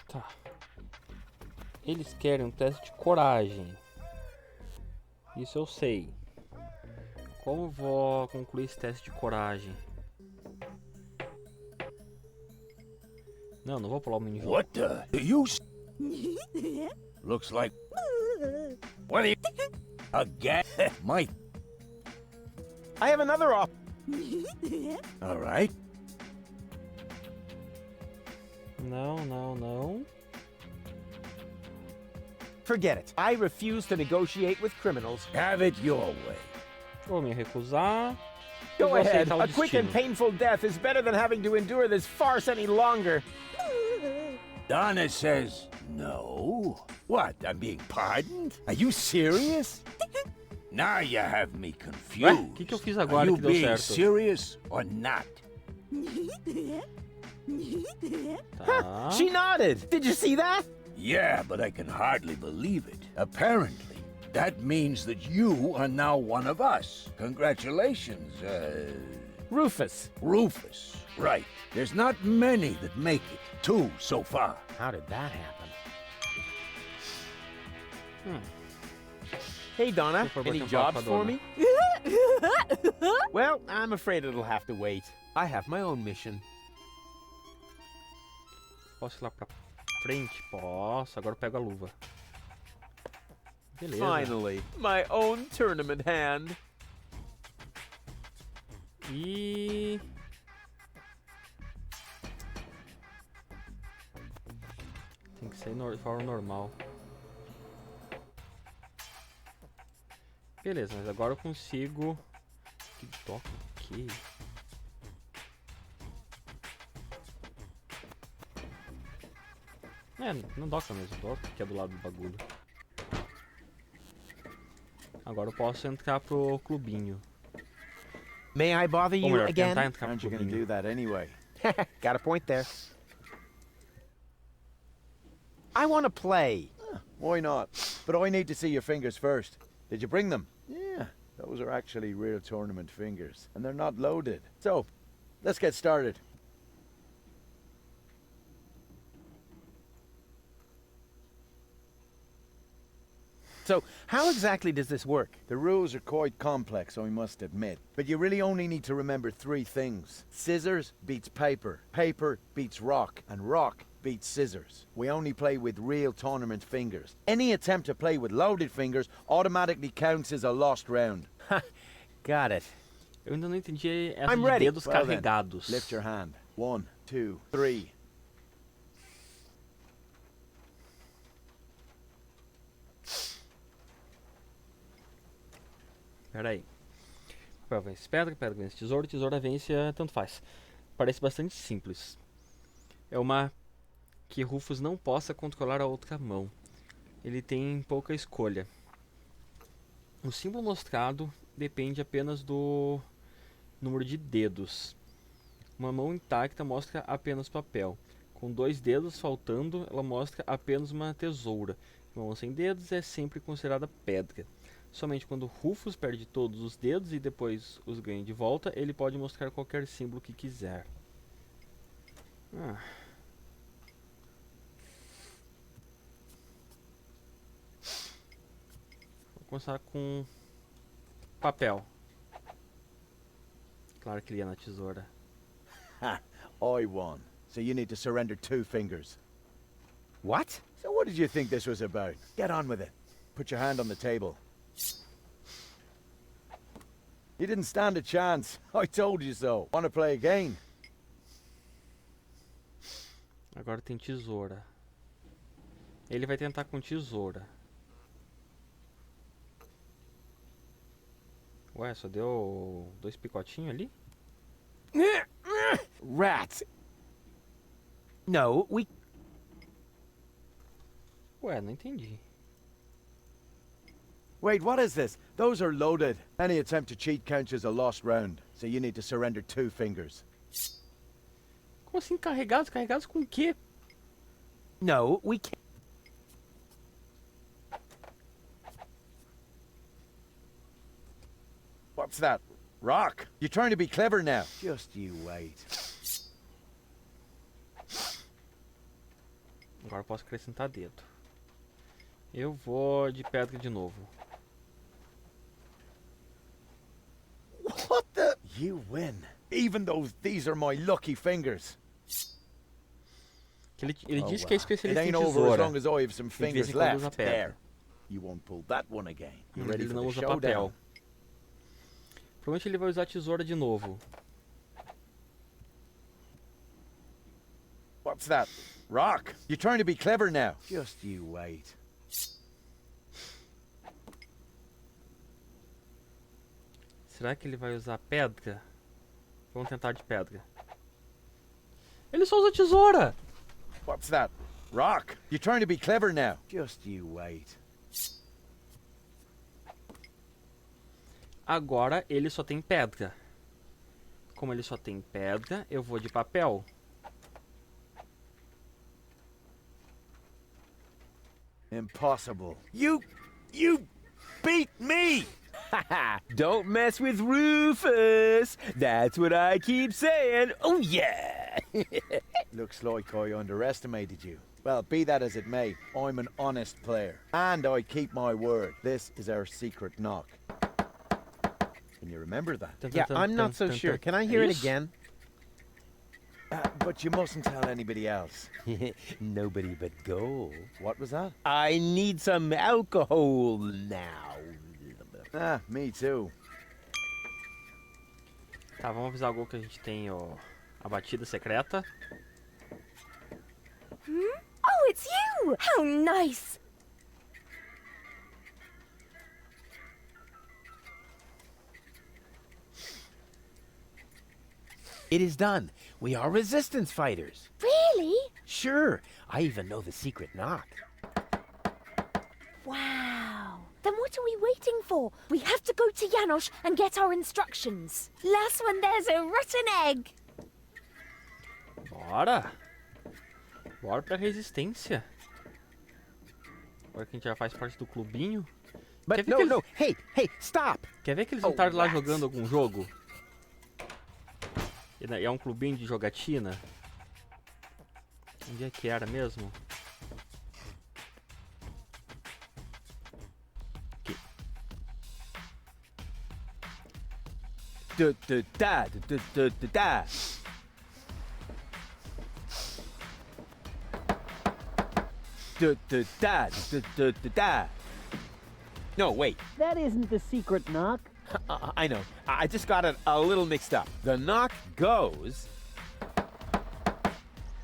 Tá. Eles querem um teste de coragem. Isso eu sei. Como vou concluir esse teste de coragem? Não, não vou pular o mini-jogo. What the? Do you? Looks like. What are you? Again? My. I have another offer. All right. Não, não, não. Forget it. I refuse to negotiate with criminals. Have it your way. Vou me recusar. Go vou ahead. aceitar o A quick and destino. painful death is better than having to endure this farce any longer. Donna says no. What? I'm being pardoned? Are you serious? Now you have me confused. Ué, que eu fiz Are agora you que deu being certo? serious or not? Tá. She nodded. Did you see that? Yeah, but I can hardly believe it. Apparently, that means that you are now one of us. Congratulations, Rufus. Rufus. Right. There's not many that make it. 2 so far. How did that happen? Hey, Donna. Super Any bottom jobs up, for Donna. me? Well, I'm afraid it'll have to wait. I have my own mission. Posso ir lá pra frente? Posso. Agora eu pego a luva. Beleza. Finally, my own tournament hand. E... Tem que ser de forma normal. Beleza, mas agora eu consigo... Que toca o quê? É, não doca mesmo, doca que é do lado do bagulho. Agora eu posso entrar pro clubinho. May I bother Ou you melhor, tentar again? entrar pro Aren't you gonna clubinho. do that anyway? Got a point there. I want to play. Why not? But I need to see your fingers first. Did you bring them? Yeah, those are actually real tournament fingers, and they're not loaded. So, let's get started. So, how exactly does this work? The rules are quite complex, I must admit. But you really only need to remember 3 things. Scissors beats paper, paper beats rock, and rock beats scissors. We only play with real tournament fingers. Any attempt to play with loaded fingers automatically counts as a lost round. Got it. Eu ainda não entendi essa I'm de ready. dedos Well then, carregados. lift your hand. 1, 2, 3. Pera aí. Papel vence pedra, pedra vence tesouro, tesoura vence, tanto faz. Parece bastante simples. É uma que Rufus não possa controlar a outra mão. Ele tem pouca escolha. O símbolo mostrado depende apenas do número de dedos. Uma mão intacta mostra apenas papel. Com 2 dedos faltando, ela mostra apenas uma tesoura. Uma mão sem dedos é sempre considerada pedra. Somente quando Rufus perde todos os dedos e depois os ganha de volta, ele pode mostrar qualquer símbolo que quiser. Vou começar com papel. Claro que ele ia na tesoura. Ha! I won. So you need to surrender 2 fingers. What? So what did you think this was about? Get on with it. Put your hand on the table. You didn't stand a chance. I told you so. Want to play again? Agora tem tesoura. Ele vai tentar com tesoura. Ué, só deu 2 picotinhos ali? Rats. No, we... Ué, não entendi. Wait, what is this? Those are loaded. Any attempt to cheat counts as a lost round. So you need to surrender 2 fingers. Como assim carregados? Carregados com o quê? No, we can't. What's that? Rock? You're trying to be clever now. Just you wait. Agora eu posso acrescentar dedo. Eu vou de pedra de novo. What the? You win. Even though these are my lucky fingers. Ele disse que é It especialista em ain't over as tesoura. long as I have some De vez fingers em quando usa left. pedra. There. You won't pull that one again. You Mas ready ele for não the usa showdown? papel. Provavelmente ele vai usar tesoura de novo. What's that? Rock? You're trying to be clever now. Just you wait. Será que ele vai usar pedra? Vamos tentar de pedra. Ele só usa tesoura! What's that? Rock? You're trying to be clever now. Just you wait. Agora ele só tem pedra. Como ele só tem pedra, eu vou de papel. Impossible. You beat me! Don't mess with Rufus. That's what I keep saying. Oh, yeah. Looks like I underestimated you. Well, be that as it may, I'm an honest player. And I keep my word. This is our secret knock. Can you remember that? Tum, tum, Yeah, tum, I'm tum, not so tum, sure. tum. Can I hear it Isso. again? But you mustn't tell anybody else. Nobody but go. What was that? I need some alcohol now. Ah, me too. Tá, vamos avisar o Gol que a gente tem a batida secreta. Oh, it's you! How nice! It is done. We are resistance fighters. Really? Sure. I even know the secret knock. Wow. Then what are we waiting for? We have to go to Janosch and get our instructions. Last one, there's a rotten egg. Bora! Bora pra resistência. Agora que a gente já faz parte do clubinho. But Quer ver no, que eles- no. Hey, hey, stop. Quer ver que eles vão estar lá rats. jogando algum jogo? E é um clubinho de jogatina? Onde é que era mesmo? Aqui. Da. Da. No, wait. That isn't the secret knock. I know. I just got it a little mixed up. The knock goes.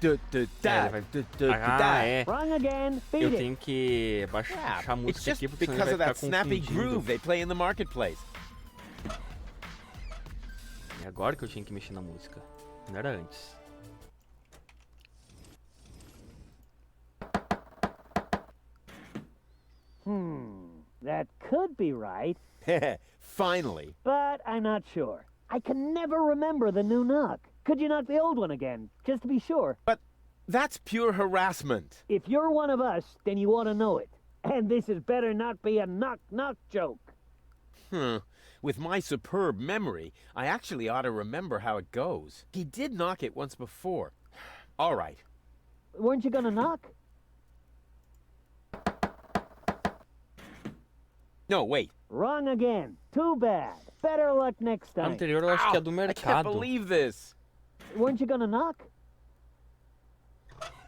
Ele vai- Ah, é. Wrong again. Beat Eu it. tenho que Crap. baixar a It's música just aqui porque senão because ele of vai that ficar snappy confundindo. groove they play in the marketplace. É agora que eu tinha que mexer na música. Não era antes. That could be right, Finally. but I'm not sure. I can never remember the new knock. Could you knock the old one again, just to be sure? But that's pure harassment. If you're one of us, then you ought to know it. And this had better not be a knock-knock joke. With my superb memory, I actually ought to remember how it goes. He did knock it once before. All right. Weren't you gonna knock? No, wait. Wrong again. Too bad. Better luck next A time. anterior eu acho que é do I can't mercado. believe this. Weren't you gonna knock?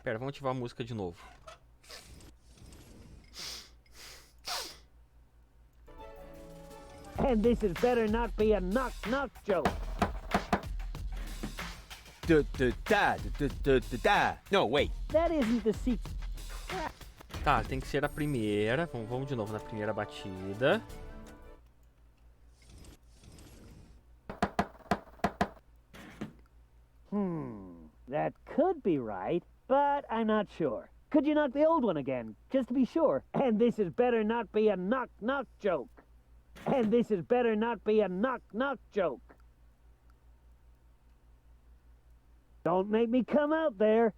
Pera, vamos ativar a música de novo. And this had better not be a knock-knock joke. Da. No, wait. That isn't the secret. Tá, tem que ser a primeira. Vamos de novo na primeira batida. That could be right, but I'm not sure. Could you knock the old one again, just to be sure? And this had better not be a knock-knock joke. And this had better not be a knock-knock joke. Don't make me come out there.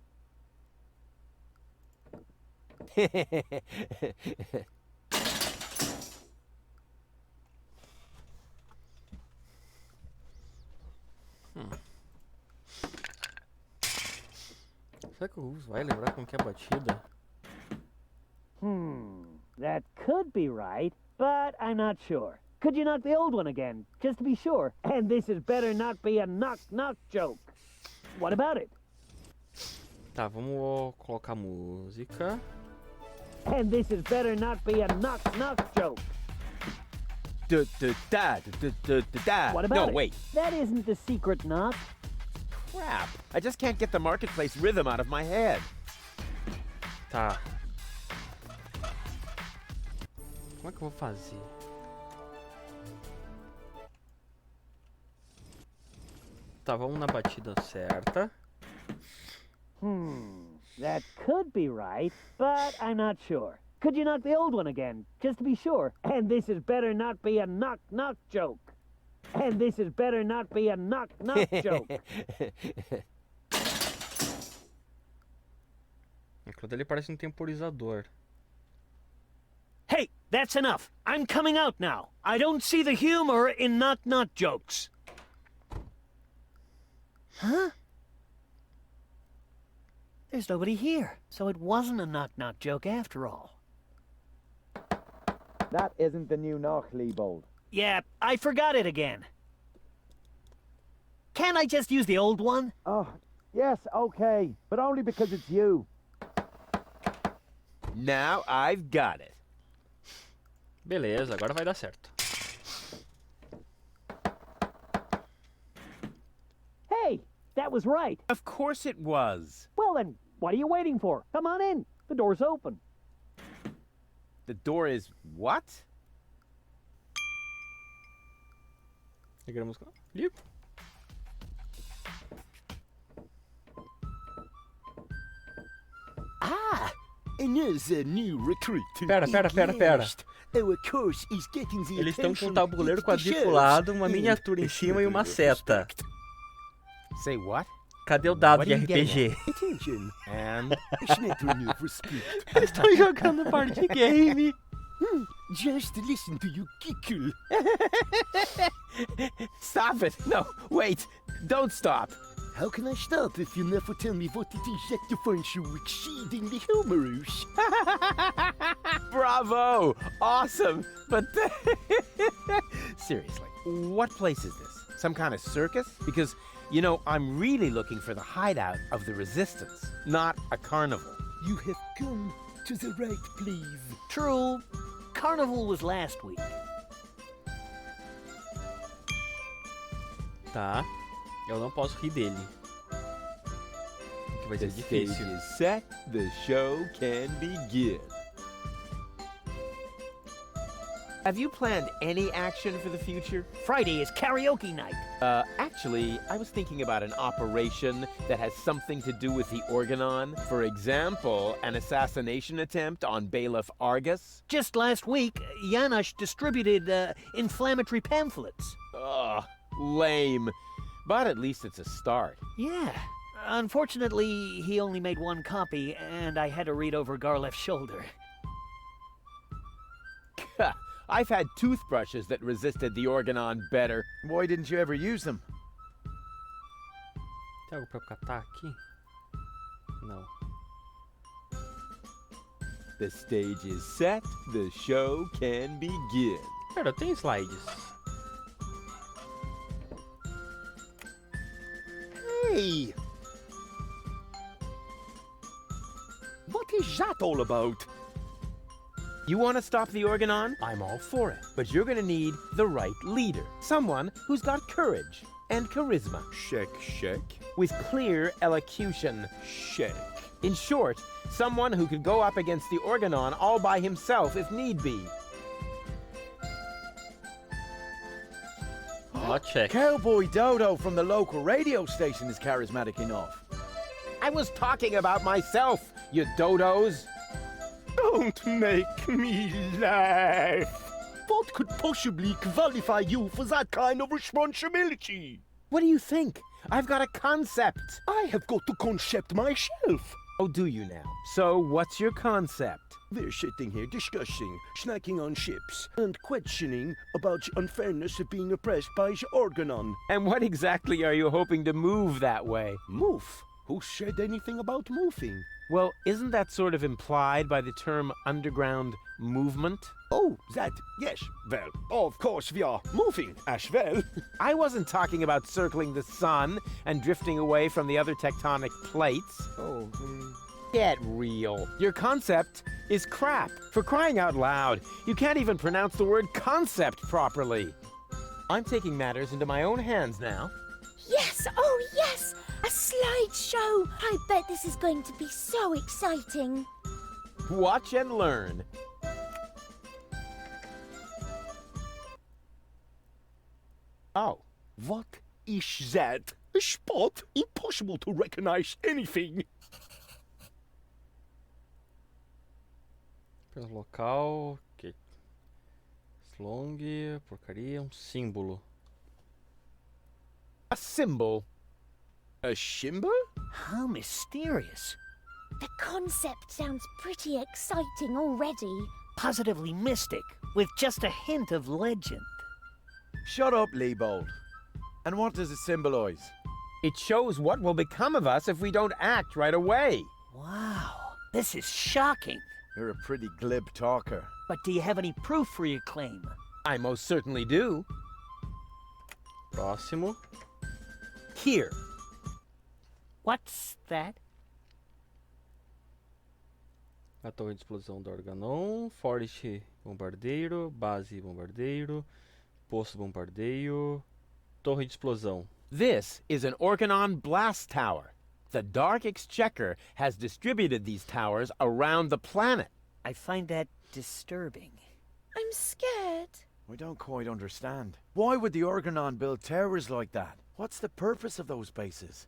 Será que o Gus vai lembrar como que é a batida? That could be right, but I'm not sure. Could you knock the old one again, just to be sure? And this had better not be a knock-knock joke. What about it? Tá, vamos colocar a música. And this had better not be a knock-knock joke. Da. What about No, it? wait. That isn't the secret knock. Crap. I just can't get the marketplace rhythm out of my head. Tá. Como é que eu vou fazer? Tá, vamos na batida certa. That could be right, but I'm not sure. Could you knock the old one again, just to be sure? And this had better not be a knock-knock joke. And this had better not be a knock-knock joke. Aquilo dali parece um temporizador. Hey, that's enough. I'm coming out now. I don't see the humor in knock-knock jokes. Huh? There's nobody here, so it wasn't a knock-knock joke after all. That isn't the new knock, Leibold. Yeah, I forgot it again. Can't I just use the old one? Oh, yes, okay, but only because it's you. Now I've got it. Beleza, agora vai dar certo. Hey, that was right. Of course it was. Well then, what are you waiting for? Come on in. The door's open. The door is what? Liga a música. Liga. Another new recruit. Pera. Our course is getting the Eles estão com um attention tabuleiro it deserves quadriculado, uma and miniatura em cima e uma seta. Say what? Cadê o dado What de are you getting RPG? Attention. And a schnattering of respect. Eles estão jogando party game. Just listen to you giggle. Stop it. No, wait. Don't stop. How can I stop if you never tell me what it is that you find so exceedingly humorous? Bravo! Awesome! But seriously, what place is this? Some kind of circus? Because, you know, I'm really looking for the hideout of the resistance, not a carnival. You have come to the right place. True. Carnival was last week. Tá. Eu não posso rir dele. Que vai ser The difícil. stage is set, the show can begin. Have you planned any action for the future? Friday is karaoke night. Actually, I was thinking about an operation that has something to do with the Organon. For example, an assassination attempt on Bailiff Argus. Just last week, Janusz distributed inflammatory pamphlets. Ugh, lame. But at least it's a start. Yeah. Unfortunately, he only made one copy, and I had to read over Garleff's shoulder. I've had toothbrushes that resisted the Organon better. Why didn't you ever use them? Tem algo pra eu catar aqui? Não. The stage is set, the show can begin. Pera, tem slides. Hey! What is that all about? You want to stop the Organon? I'm all for it. But you're going to need the right leader. Someone who's got courage and charisma. Check. With clear elocution. Check. In short, someone who could go up against the Organon all by himself if need be. Not check. Cowboy Dodo from the local radio station is charismatic enough. I was talking about myself, you dodos. Don't make me laugh. What could possibly qualify you for that kind of responsibility? What do you think? I've got a concept. I have got a concept myself. Oh, do you now? So, what's your concept? We're sitting here discussing, snacking on ships, and questioning about the unfairness of being oppressed by the Organon. And what exactly are you hoping to move that way? Move? Who said anything about moving? Well, isn't that sort of implied by the term underground movement? Oh, that, yes. Well, of course we are moving as well. I wasn't talking about circling the sun and drifting away from the other tectonic plates. Oh, Get real. Your concept is crap. For crying out loud, you can't even pronounce the word concept properly. I'm taking matters into my own hands now. Yes! Oh, yes! A slideshow! I bet this is going to be so exciting. Watch and learn. Oh, what is that? A spot? Impossible to recognize anything. Pelo local. Ok. Slong. Porcaria. Símbolo. a symbol. A shimber? How mysterious. The concept sounds pretty exciting already. Positively mystic, with just a hint of legend. Shut up, Leibold. And what does it symbolize? It shows what will become of us if we don't act right away. Wow, this is shocking. You're a pretty glib talker. But do you have any proof for your claim? I most certainly do. Próximo. Here. What's that? A torre de explosão do Organon, forte bombardeiro, base bombardeiro, posto bombardeio, torre de explosão. This is an Organon blast tower. The Dark Exchequer has distributed these towers around the planet. I find that disturbing. I'm scared. I don't quite understand. Why would the Organon build towers like that? What's the purpose of those bases?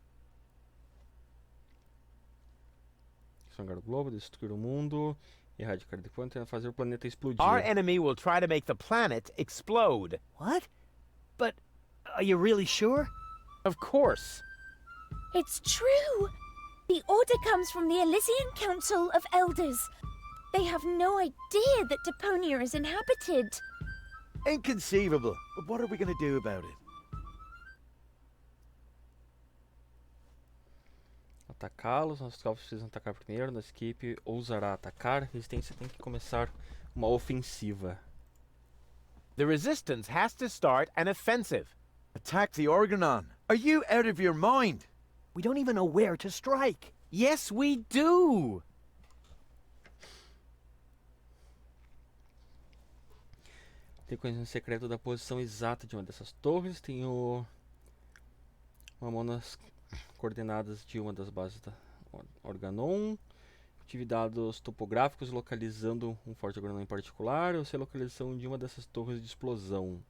Esmagar o globo, destruir o mundo, erradicar Deponia, tentar fazer o planeta explodir. Our enemy will try to make the planet explode. What? But are you really sure? Of course. It's true! The order comes from the Elysian Council of Elders. They have no idea that Deponia is inhabited. Inconceivable. But what are we going to do about it? Atacá-los, nossos tropas precisam atacar primeiro, nossa equipe ousará atacar, a resistência tem que começar uma ofensiva. The resistance has to start an offensive. Attack the Organon. Are you out of your mind? We don't even know where to strike. Yes, we do! Tem conhecimento secreto da posição exata de uma dessas torres, tenho uma mão nas coordenadas de uma das bases da Organon. Tive dados topográficos localizando um forte Organon em particular. Eu sei a localização de uma dessas torres de explosão.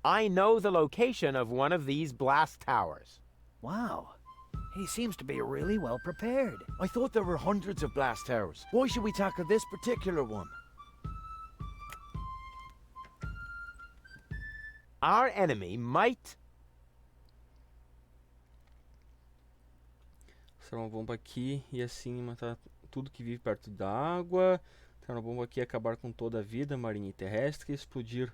I know the location of one of these blast towers. Wow. He seems to be really well prepared. I thought there were hundreds of blast towers. Why should we tackle this particular one? Our enemy might... Será uma bomba aqui e assim matar tudo que vive perto da água. Será uma bomba aqui e acabar com toda a vida marinha e terrestre. Explodir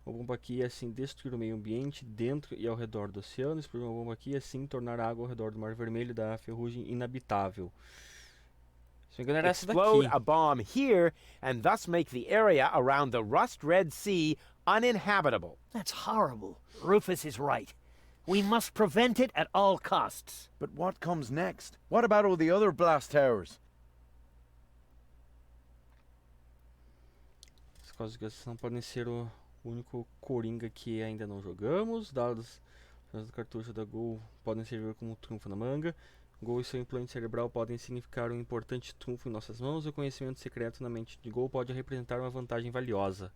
uma bomba aqui e assim destruir o meio ambiente dentro e ao redor do oceano. Explodir uma bomba aqui e assim tornar a água ao redor do Mar Vermelho e da ferrugem inabitável. Se não me engano era essa explode daqui. a bomb here and thus make the area around the rust-red sea uninhabitable. That's horrible. Rufus is right. We must prevent it at all costs. But what comes next? What about all the other blast towers? As coisas que não podem ser o único coringa que ainda não jogamos. Dados do cartucho da Gol podem servir como trunfo na manga. Gol e seu implante cerebral podem significar um importante trunfo em nossas mãos. O conhecimento secreto na mente de Gol pode representar uma vantagem valiosa.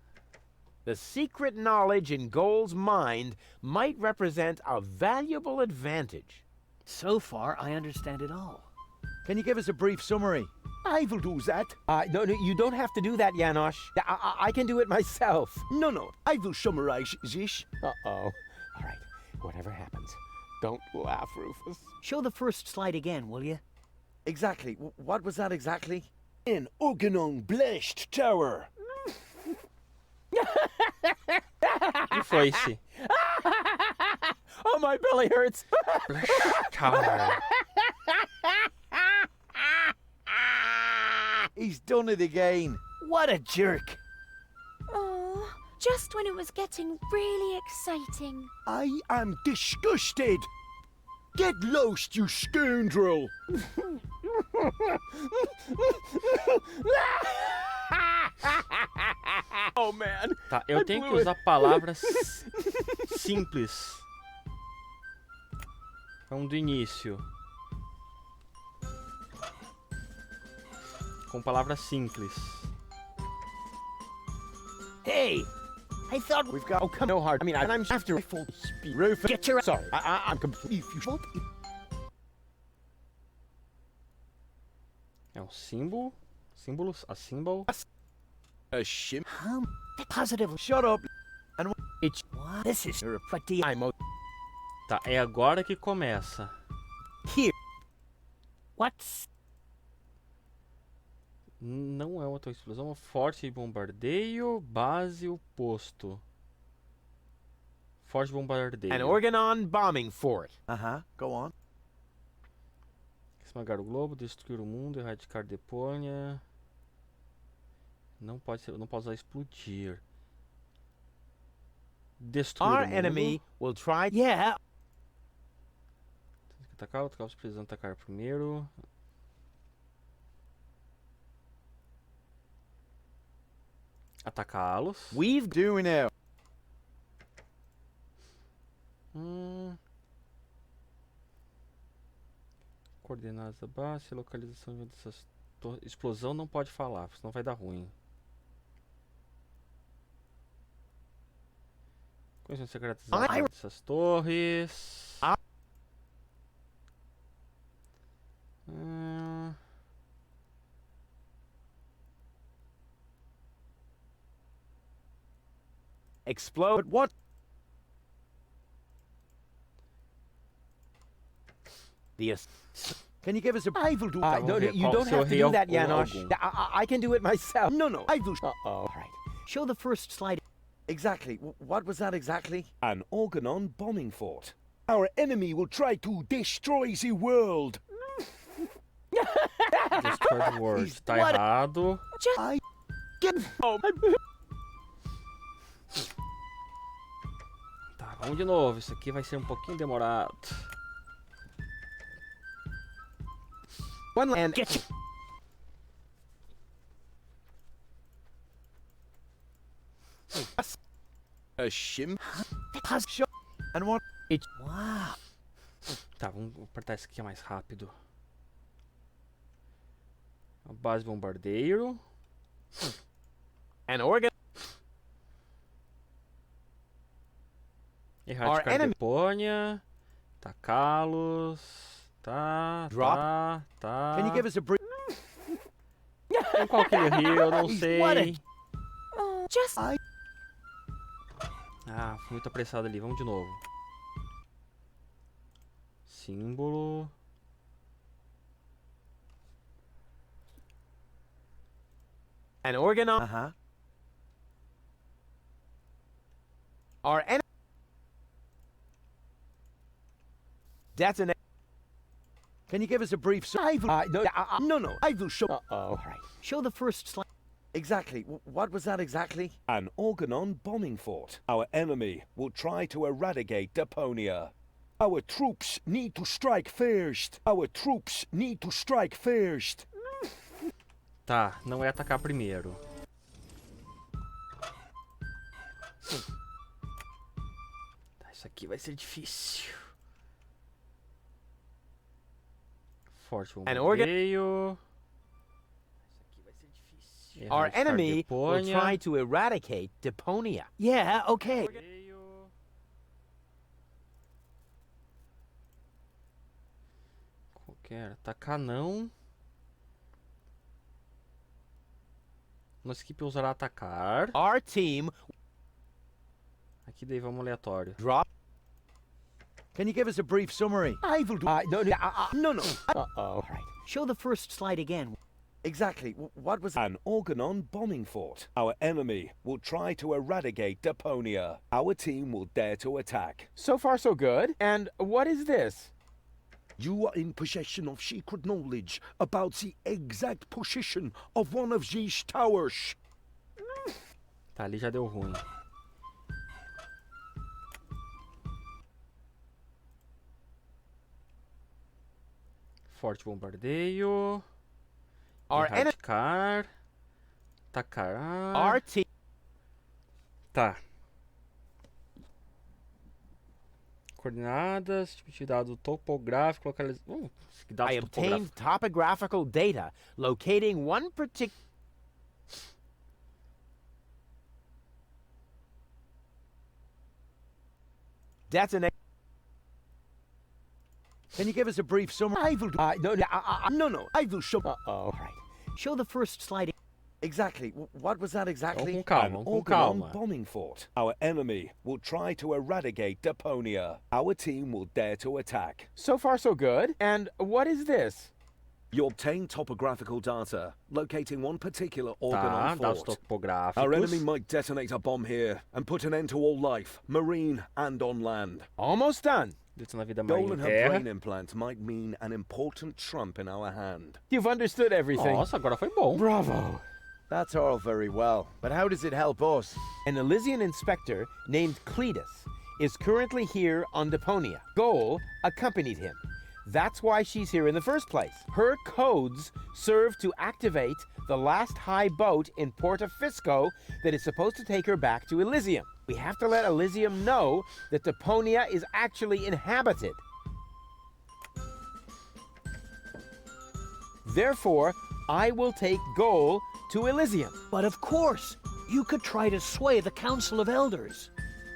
The secret knowledge in Goal's mind might represent a valuable advantage. So far, I understand it all. Can you give us a brief summary? I will do that. No, you don't have to do that, Janosch. I can do it myself. No, I will summarize this. Uh-oh. All right, whatever happens, don't laugh, Rufus. Show the first slide again, will you? Exactly. What was that exactly? An Organon blast tower. O que foi esse? Oh, my belly hurts. Tower. He's done it again. What a jerk! Oh, just when it was getting really exciting. I am disgusted. Get lost, you scoundrel. Oh, man. Tá, eu tenho que usar palavras simples. Vamos do início. Com palavras simples. Hey! I thought We've got... Oh, come no hard. I mean, I'm after Full speed. Rufus. Get your... Sorry, I'm completely... If you want it. É um símbolo. Símbolos. A symbol. A shim. Positively. Shut up. And It's... What? This is... But the... I'm... Tá, é agora que começa. Here. What's... Não é outra explosão. Forte de bombardeio. Base o posto. Forte bombardeio. An Organon bombing fort. Go on. Esmagar o globo, destruir o mundo, erradicar Deponia. Não pode ser, não pode usar explodir. Destruir Our o mundo. enemy will try... Yeah. Tem que atacar, os cabos precisam atacar primeiro. Atacá-los. We've... Doing now. Coordenadas da base, localização de uma dessas explosão não pode falar, senão vai dar ruim. Conhecimento secreto dessas torres. explode. But what? Can you give us a... I will do No, that. no, you don't have to do that, Janosch. I can do it myself. No, no, I will. All right. Show the first slide. Exactly. What was that exactly? An Organon bombing fort. Our enemy will try to destroy the world. Destroy the world. Tá errado. I get home. Tá, vamos de novo. Isso aqui vai ser um pouquinho demorado. One and get you. A shim. And what? Wow. Tá, vamos apertar esse aqui mais rápido. A base bombardeiro. An organ. Erradicar Deponia. Tacá-los. Tá, Drop. tá. Can you give us a brief... Em qual que ele riu? Eu não sei. Oh, just... Ah, fui muito apressado ali. Vamos de novo. Símbolo. An organon. Uh-huh. Our enemy. That's an. Can you give us a brief... No, I will show. All right. Show the first slide. Exactly. What was that exactly? An Organon bombing fort. Our enemy will try to eradicate Deponia. Our troops need to strike first. Our troops need to strike first. Tá, não é atacar primeiro. Tá, isso aqui vai ser difícil. Forte bombardeio. Our enemy will try to eradicate Deponia. Yeah, okay. Qualquer atacar não. Nossa equipe usará atacar. Our team. Aqui daí vamos aleatório. Drop. Can you give us a brief summary? I will do. No. All right. Show the first slide again. Exactly. What was... An Organon bombing fort. Our enemy will try to eradicate Deponia. Our team will dare to attack. So far, so good. And what is this? You are in possession of secret knowledge about the exact position of one of these towers. Tá, ali já deu ruim. Forte bombardeio. Erradicar. Atacar. Our team. Tá. Coordenadas, tipo de dado topográfico, localização. I obtained topographical data locating one particular. That's an. Can you give us a brief summary? I will do. No. I will show. All right. Show the first slide. Exactly. What was that exactly? An Organon bombing fort. Our enemy will try to eradicate Deponia. Our team will dare to attack. So far, so good. And what is this? You obtain topographical data locating one particular Organon dados fort. topográficos. Our enemy might detonate a bomb here and put an end to all life, marine and on land. Almost done. Na vida Golan her terra. brain implant might mean an important trump in our hand. You've understood everything. Nossa, agora foi bom. Bravo. That's all very well, but how does it help us? An Elysian inspector named Cletus is currently here on Deponia. Goal accompanied him. That's why she's here in the first place. Her codes serve to activate the last high boat in Porta Fisco that is supposed to take her back to Elysium. We have to let Elysium know that Deponia is actually inhabited. Therefore, I will take Goal to Elysium. But of course, you could try to sway the Council of Elders.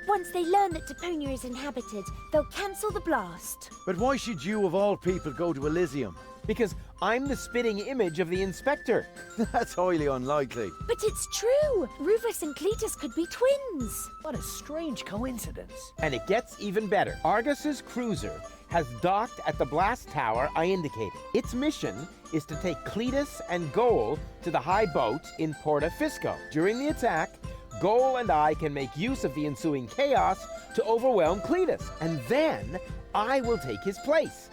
Once they learn that Deponia is inhabited, they'll cancel the blast. But why should you, of all people, go to Elysium? Because I'm the spitting image of the inspector. That's highly unlikely. But it's true! Rufus and Cletus could be twins. What a strange coincidence. And it gets even better. Argus's cruiser has docked at the blast tower I indicated. Its mission is to take Cletus and Goal to the high boat in Porta Fisco. During the attack, Goal and I can make use of the ensuing chaos to overwhelm Cletus, and then I will take his place.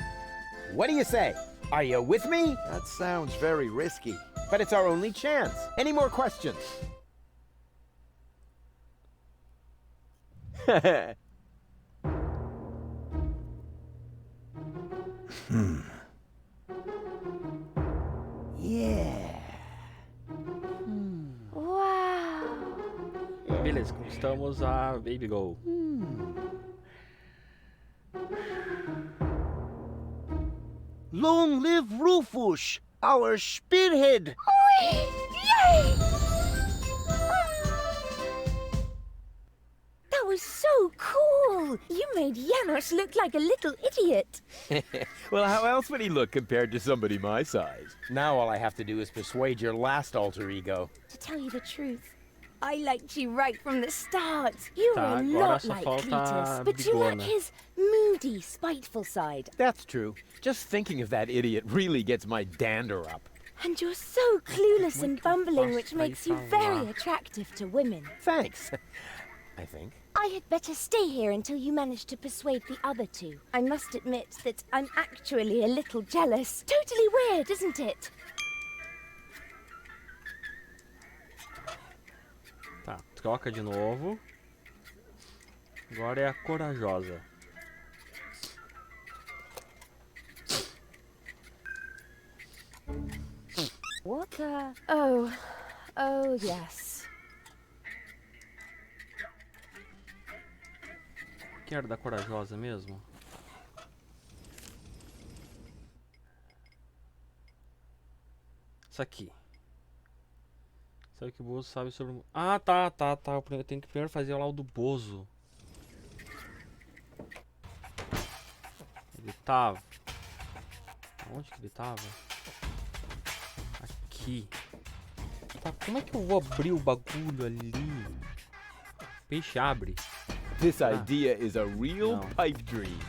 What do you say? Are you with me? That sounds very risky. But it's our only chance. Any more questions? Yeah. Wow. Beleza, conquistamos a Baby Go. Long live Rufus, our spearhead! Yay! That was so cool! You made Janos look like a little idiot. Well, how else would he look compared to somebody my size? Now all I have to do is persuade your last alter ego. To tell you the truth, I liked you right from the start. You were Tá, a agora lot só like falta Cletus, a but you lack bigona. his moody, spiteful side. That's true. Just thinking of that idiot really gets my dander up. And you're so clueless and bumbling, which posso makes you falar? very attractive to women. Thanks. I think. I had better stay here until you manage to persuade the other two. I must admit that I'm actually a little jealous. Totally weird, isn't it? Tá, troca de novo. Agora é a corajosa. What the? Oh yes. Que era da corajosa mesmo? Isso aqui. Sabe que o Bozo sabe sobre... Ah, tá. Eu tenho que primeiro fazer lá o do Bozo. Ele tava... Onde que ele tava? Aqui. Tá, como é que eu vou abrir o bagulho ali? O peixe abre. This idea is a real No. pipe dream.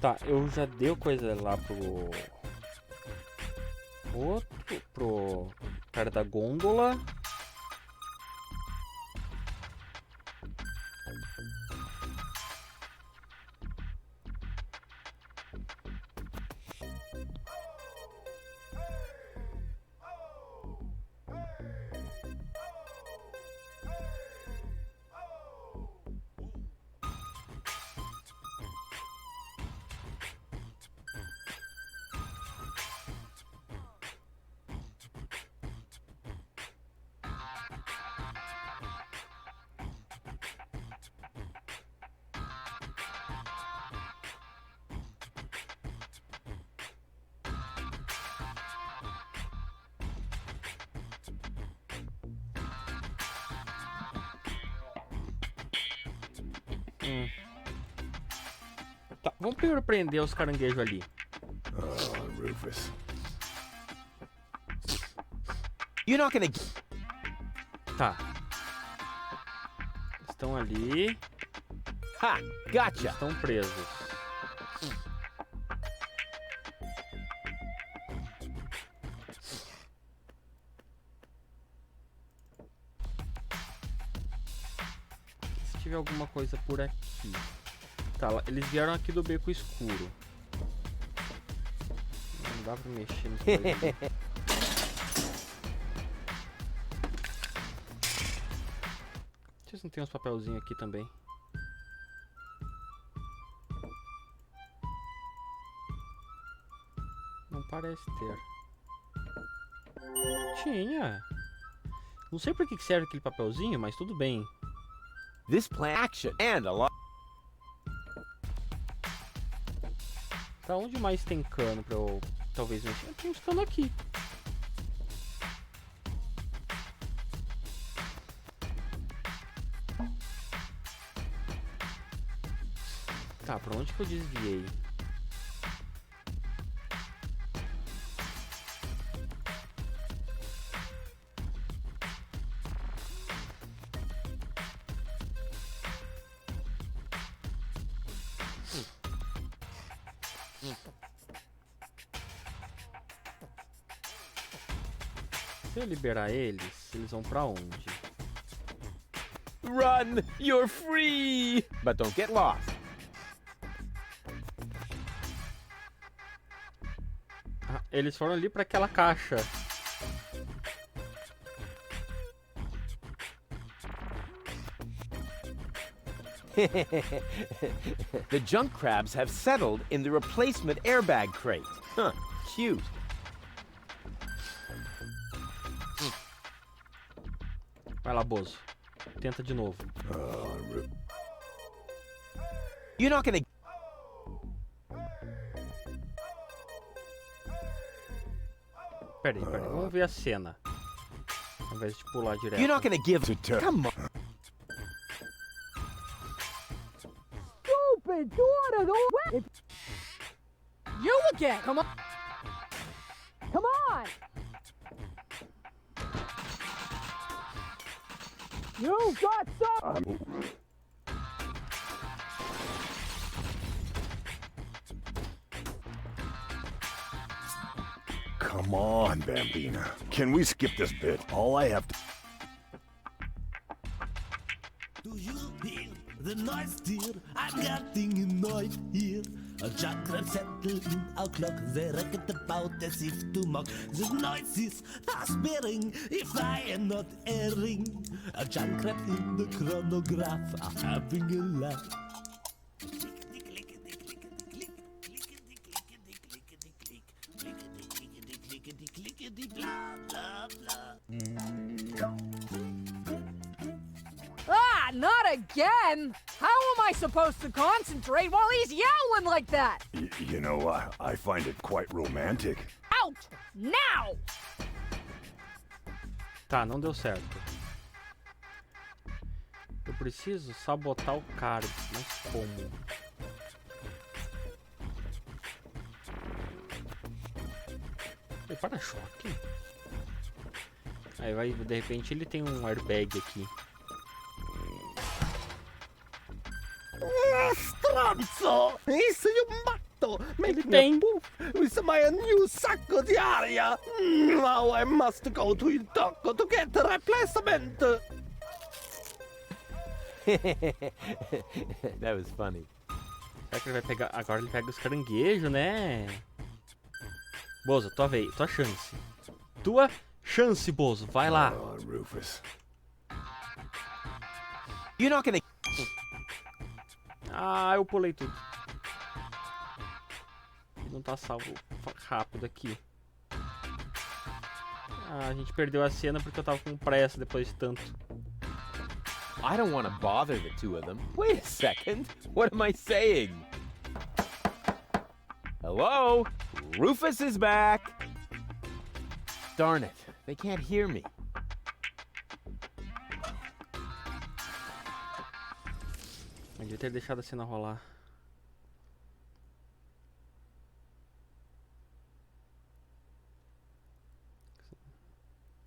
Tá, eu já dei coisa lá pro... Outro, pro cara da gôndola. Tá, vamos primeiro prender os caranguejos ali. Oh, Rufus. You're not gonna... Tá. Estão ali. Ha! Gotcha! Estão presos. Se tiver alguma coisa por aqui. Tá, eles vieram aqui do beco escuro. Não dá pra mexer nisso aí. Deixa eu ver se não tem uns papelzinhos aqui também. Não parece ter. Tinha. Não sei por que serve aquele papelzinho, mas tudo bem. This plan action and a lot... Tá, onde mais tem cano pra eu talvez mexer. Tem uns canos aqui. Tá, pra onde que eu desviei? Se eu liberar eles vão pra onde? Run! You're free! But don't get lost. Ah, eles foram ali pra aquela caixa. The junk crabs have settled in the replacement airbag crate. Huh, cute. Vai lá, Bozo. Tenta de novo. You're not gonna... Peraí. Vamos ver a cena. Ao invés de pular direto. You're not gonna give... Come on. Stupid daughter, no... You again! Come on! Come on! You got some... Come on, Bambina. Can we skip this bit? All I have to... Do you hear the noise, dear? I'm getting annoyed here. A jackrabbit settled in our clock. They reckon about as if to mock. The noise is aspirating, if I am not erring. A jackrabbit in the chronograph are having a laugh. Ah, not again! How am I supposed to concentrate while he's yelling like that? You know, I find it quite romantic. Out! Now! Tá, não deu certo. Eu preciso sabotar o cara, mas como? E para-choque? Aí vai, de repente ele tem um airbag aqui. Stronzo! Isso io matto! Ele tem. With my new sacco di aria! Now I must go to il tocco to get a replacement! That was funny. Será que ele vai pegar... Agora ele pega os caranguejos, né? Bozo, tua vez, tua chance. Tua chance, Bozo, vai lá. Oh, Rufus. You're not gonna... Ah, eu pulei tudo. Não tá salvo rápido aqui. Ah, a gente perdeu a cena porque eu tava com pressa depois de tanto. I don't want to bother the two of them. Wait a second. What am I saying? Hello? Rufus is back. Darn it. They can't hear me. Eu devia ter deixado a cena rolar.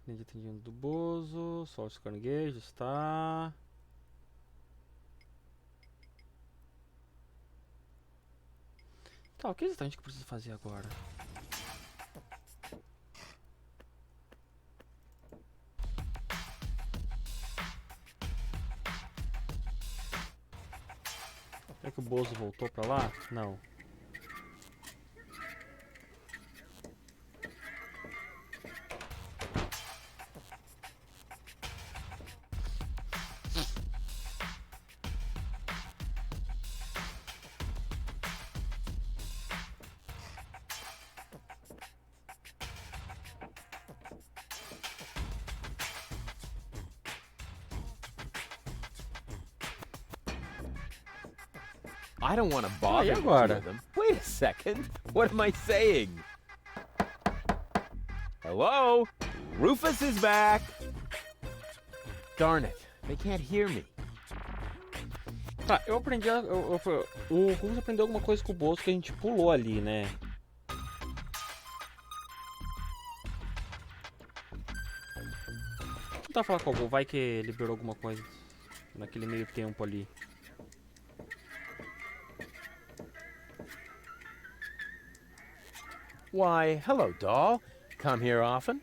Entendi do Bozo, só os caranguejos, tá? Tá, o que exatamente que eu preciso fazer agora? Será que o Bozo voltou pra lá? Não. I don't want to bother the two of them. Wait a second. What am I saying? Hello? Rufus is back. Darn it, they can't hear me. Tá, eu aprendi o Gus aprendeu alguma coisa com o bolso que a gente pulou ali, né? Vou tentar falar com o Gus, vai que liberou alguma coisa naquele meio tempo ali. Why, hello, doll. Come here often?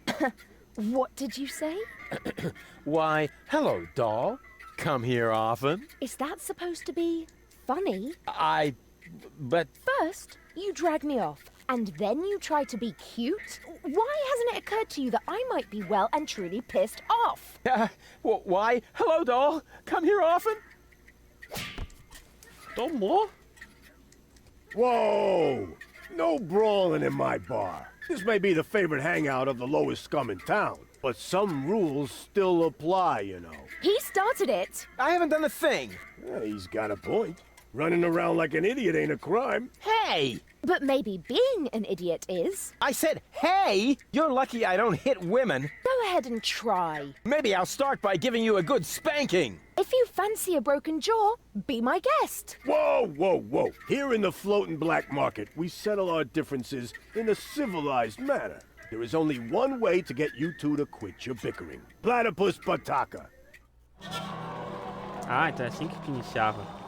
What did you say? Why, hello, doll. Come here often? Is that supposed to be funny? But... First, you drag me off, and then you try to be cute? Why hasn't it occurred to you that I might be well and truly pissed off? Why, hello, doll. Come here often? Tomou? Whoa! No brawling in my bar. This may be the favorite hangout of the lowest scum in town, but some rules still apply, you know. He started it. I haven't done a thing. Yeah, he's got a point. Running around like an idiot ain't a crime. Hey! But maybe being an idiot is. I said, hey! You're lucky I don't hit women. Go ahead and try. Maybe I'll start by giving you a good spanking. If you fancy a broken jaw, be my guest. Whoa, whoa, whoa. Here in the floating black market, we settle our differences in a civilized manner. There is only one way to get you two to quit your bickering. Platypus Pataka. Ah, então é assim que iniciava.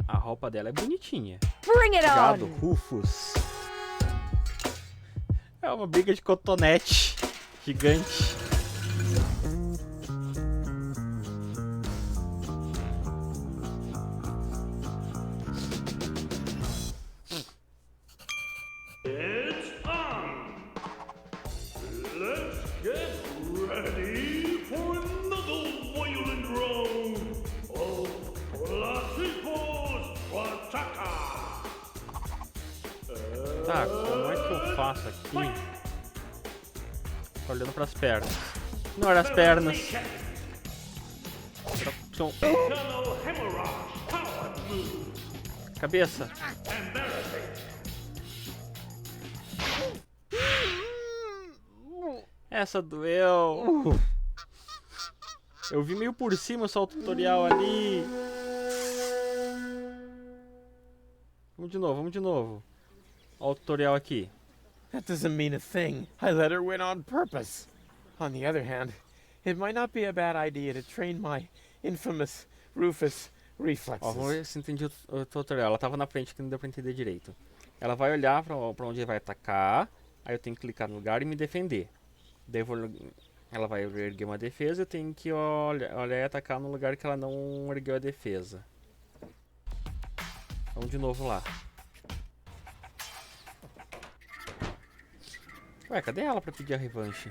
A roupa dela é bonitinha. Bring it Obrigado, on! Rufus. É uma briga de cotonete gigante. It's on! Let's get ready for another violent round of Platypus Pataka! Tá, como é que eu faço aqui? Tô olhando pras pernas. Não era as pernas. Cabeça. Essa doeu. Eu vi meio por cima só o tutorial ali. Vamos de novo. Olha o tutorial aqui. That doesn't mean a thing. I let her win on purpose. On the other hand, it might not be a bad idea to train my infamous Rufus reflexes. Ó, vamos ver se entendi o tutorial. Ela tava na frente que não deu pra entender direito. Ela vai olhar pra onde vai atacar. Aí eu tenho que clicar no lugar e me defender. Daí ela vai erguer uma defesa. Eu tenho que olhar e atacar no lugar que ela não ergueu a defesa. Vamos de novo lá. Ué, cadê ela pra pedir a revanche?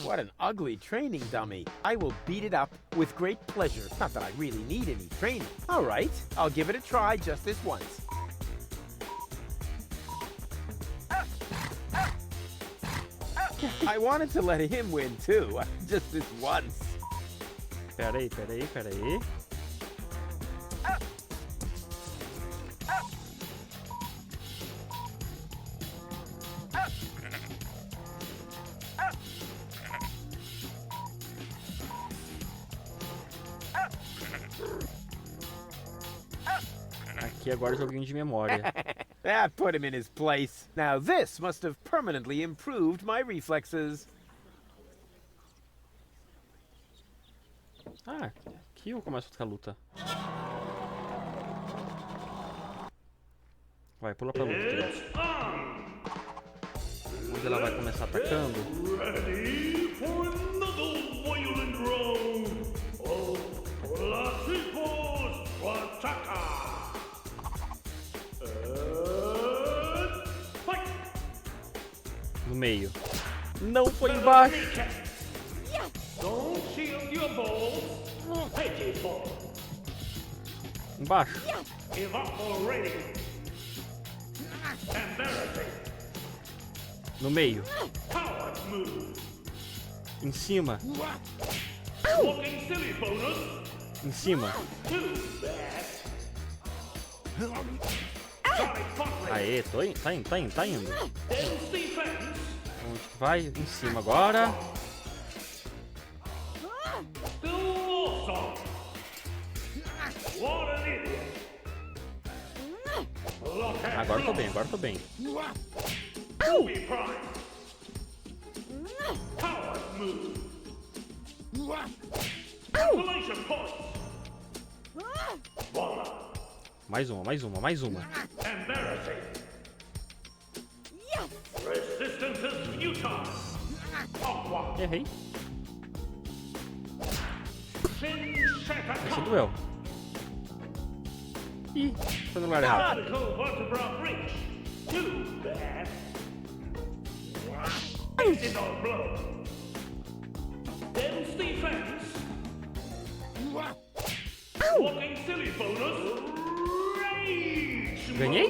What an ugly training dummy. I will beat it up with great pleasure. Not that I really need any training. All right, I'll give it a try just this once. I wanted to let him win too, just this once. Peraí. Aqui agora joguinho de memória. That put him in his place. Now this must have permanently improved my reflexes. Ah, aqui eu começo a luta. Vai, pula pra luta. Onde ela vai começar atacando? Ready for another violent round of Platypus Pataka! No meio. Não foi embaixo. Don't shield your balls. Take it, ball. Embaixo. Evaporating. Embarrassing. No meio. Power move. Em cima. Walking silly bonus. Em cima. Too bad. Aê, tá indo. Devil's defense. Onde que vai? Em cima agora. Still awesome. What an idiot. Agora tô bem. Ruby Prime. Power move. Isolation point. Voila. Mais uma. Embarrassing. Resistance is futile. Aqua. Errei. Esse doeu. Ih, foi no lugar errado. Vertical vertebra breach. Too bad. Incidental blow. Devil's defense. Walking silly bonus. Rage. Ganhei?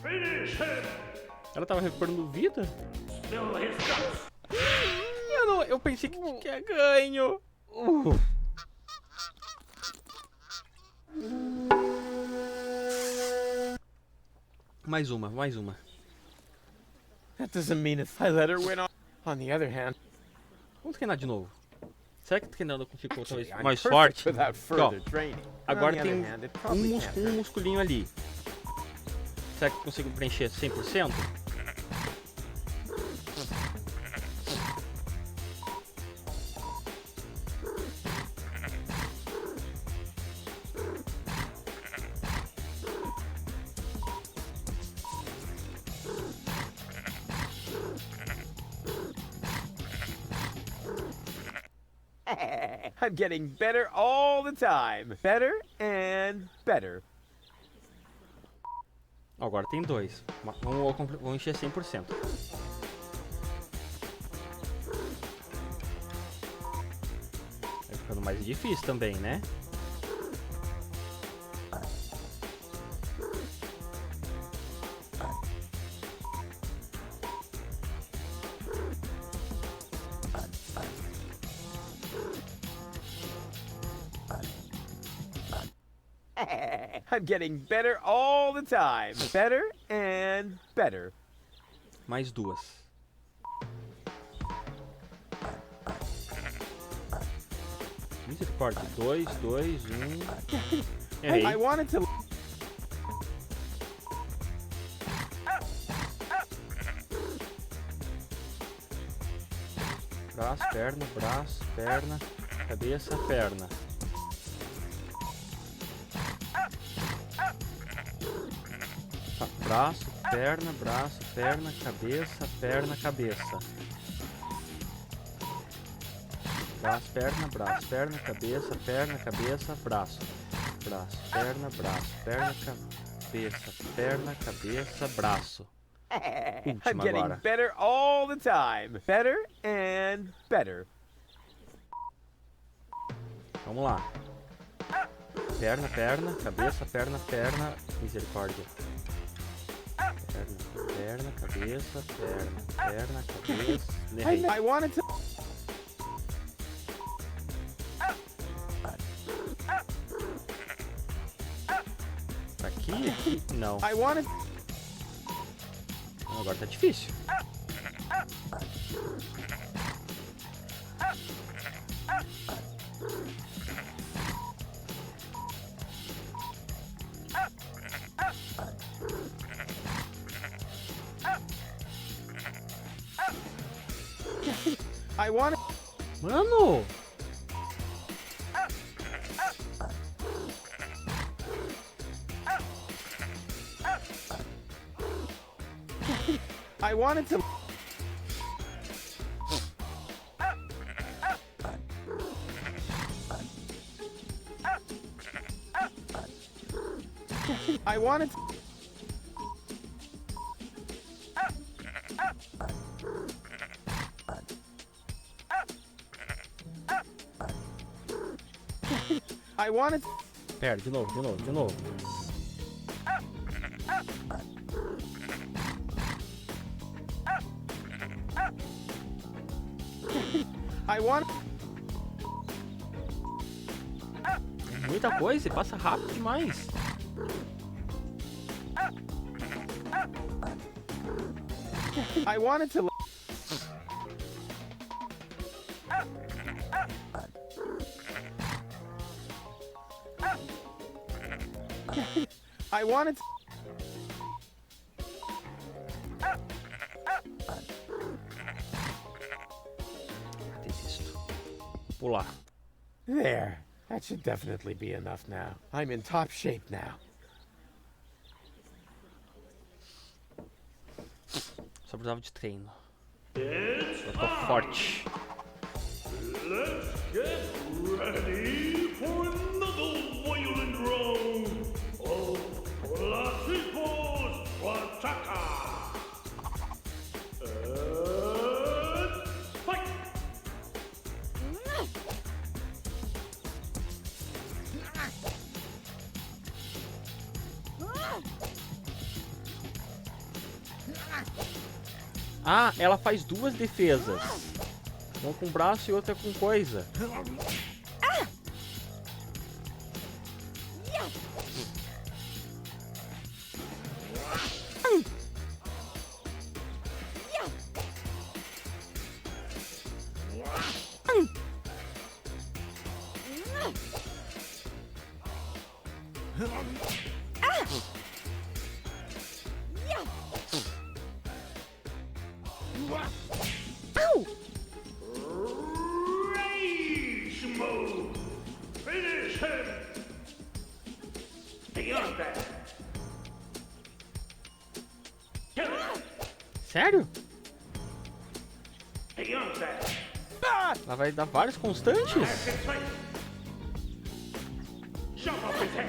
Finish him. Ela tava recuperando vida? Still his guts. Eu pensei que tinha ganho. Mais uma. That doesn't mean if I let her win on the other hand. Vamos treinar de novo. Será que treinando ficou talvez I'm mais perfect forte? without further training. Agora On the tem other hand, it probably can't hurt. um musculinho ali. Será que eu consigo preencher 100%? I'm getting better all the time. Better and better. Agora tem 2. Vamos encher 100%. Vai ficando mais difícil também, né? I'm getting better all the time. Better and better. Mais 2. Misericórdia. 2, 2, 1. Errei. I wanted to. Braço, perna, cabeça, perna. Tá, braço, perna, cabeça, cabeça. Braço, perna, cabeça, braço. Braço, perna, cabeça, braço. I'm Última getting agora. better all the time. Better and better. Vamos lá. Perna, cabeça, perna, misericórdia. Perna, cabeça, perna, cabeça. Errei. I wanted to. Aqui? Não. I wanted. Agora tá difícil. I wanted. Mano! I wanted to. I wanted to. I wanted. Pera, de novo. I want... Muita coisa e passa rápido demais. I wanted to... I wanted to... Desisto. Pular. There. That should definitely be enough now. I'm in top shape now. Só precisava de treino. Eu tô forte. Let's get ready for another violent round of Classicos Wataka. And fight! Ah, ela faz duas defesas. Uma com braço e outra com coisa. Rage mode! Finish him! Beyond that! Kill him! Sério? Beyond that! Ela vai dar vários constantes? That's his face! Jump off his head!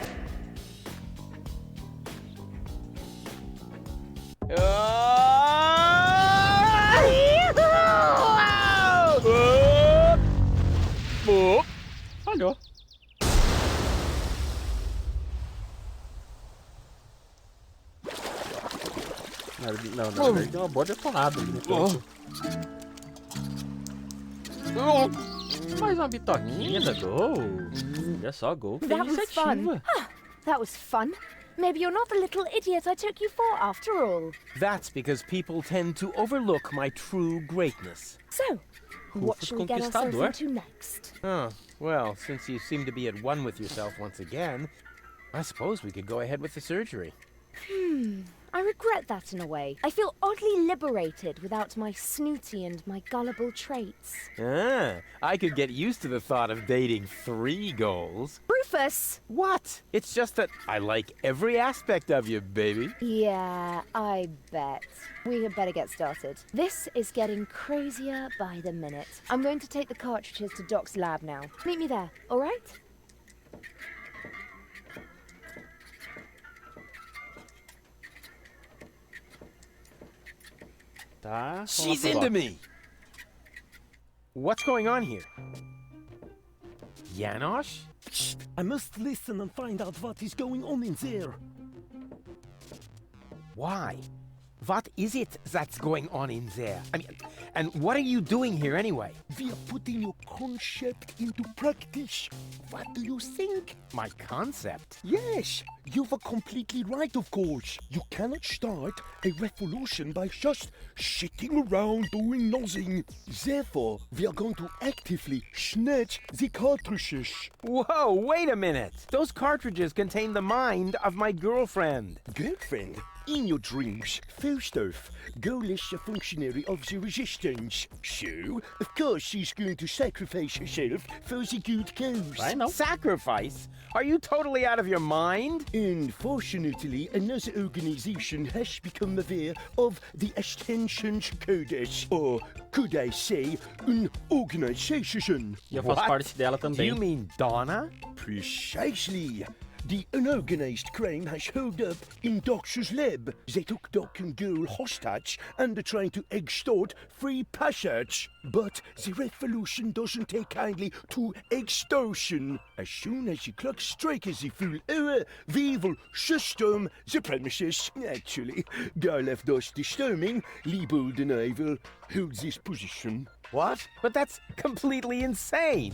Falhou. Não, na verdade deu uma boa detonada ali no canto. Mais uma bitoquinha da Gol. Olha só, Gol. Que That was fun. iniciativa. That was fun. Maybe you're not the little idiot I took you for after all. That's because people tend to overlook my true greatness. So, what shall we get ourselves Conquistador. into next? Oh, well, since you seem to be at one with yourself once again, I suppose we could go ahead with the surgery. I regret that in a way. I feel oddly liberated without my snooty and my gullible traits. Ah, I could get used to the thought of dating 3 goals. Rufus! What? It's just that I like every aspect of you, baby. Yeah, I bet. We had better get started. This is getting crazier by the minute. I'm going to take the cartridges to Doc's lab now. Meet me there, all right? Tá. She's into me! What's going on here? Janosch? I must listen and find out what is going on in there. Why? What is it that's going on in there? I mean, and what are you doing here anyway? We are putting your concept into practice. What do you think? My concept? Yes, you were completely right, of course. You cannot start a revolution by just sitting around doing nothing. Therefore, we are going to actively snatch the cartridges. Whoa, wait a minute! Those cartridges contain the mind of my girlfriend. Girlfriend? In your dreams, first off, Goal is a functionary of the resistance. So, of course she's going to sacrifice herself for the good cause. I know. Sacrifice? Are you totally out of your mind? Unfortunately, another organization has become aware of the Ascension's Cortes, or could I say, an organization. E eu faço What? parte dela Do também. you mean Donna? Precisely. The unorganized crime has held up in Doctor's lab. They took Doc and girl hostage and are trying to extort free passage. But the revolution doesn't take kindly to extortion. As soon as the clock strikes the full hour, we will system the premises. Actually, Gar left us disturbing. Liebold and I will hold this position. What? But that's completely insane.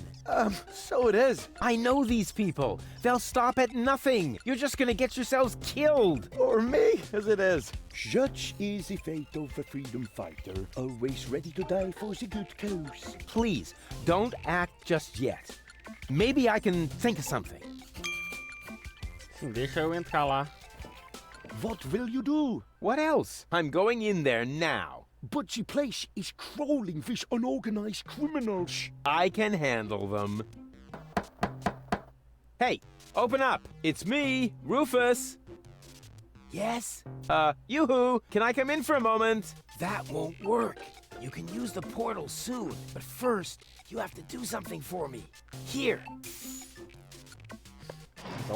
So it is. I know these people. They'll stop at nothing. You're just gonna get yourselves killed. Or me, as it is. Such is the fate of a freedom fighter, always ready to die for the good cause. Please, don't act just yet. Maybe I can think of something. Sim, deixa eu entrar lá. What will you do? What else? I'm going in there now. But the place is crawling with unorganized criminals. I can handle them. Hey, open up. It's me, Rufus. Yes? Yoo-hoo, can I come in for a moment? That won't work. You can use the portal soon, but first, you have to do something for me. Here.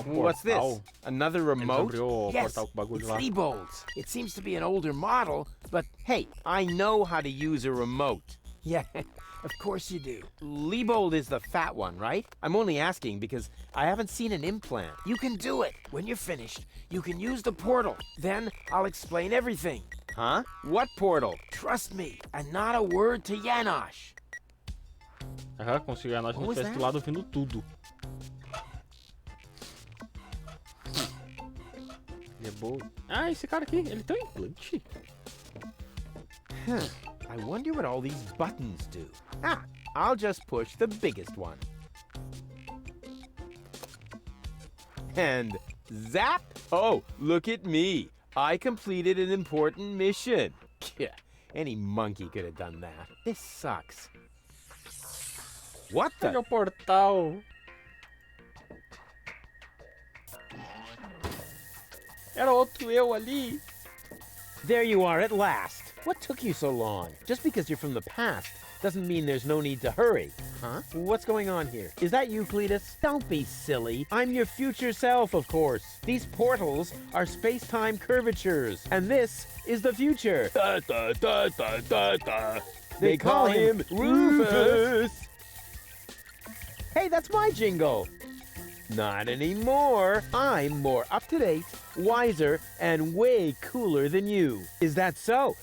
What's this? Another remote? Yes, it's Liebold's. It seems to be an older model, but hey, I know how to use a remote. Yeah, of course you do. Liebold is the fat one, right? I'm only asking because I haven't seen an implant. You can do it. When you're finished, you can use the portal. Then I'll explain everything. Huh? What portal? Trust me, and not a word to Janosch. Aham, como se o Janosch não estivesse do lado ouvindo tudo. Ah, esse cara aqui, ele tem um implante. I wonder what all these buttons do. Ah, I'll just push the biggest one. And zap! Oh, look at me. I completed an important mission. Any monkey could have done that. This sucks. What the? Olha o portal. Era outro eu ali. There you are at last. What took you so long? Just because you're from the past doesn't mean there's no need to hurry. Huh? What's going on here? Is that you, Cletus? Don't be silly. I'm your future self, of course. These portals are space-time curvatures, and this is the future. Da, da, da, da, da, da. They call him Rufus. Hey, that's my jingle. Not anymore. I'm more up-to-date, wiser, and way cooler than you. Is that so?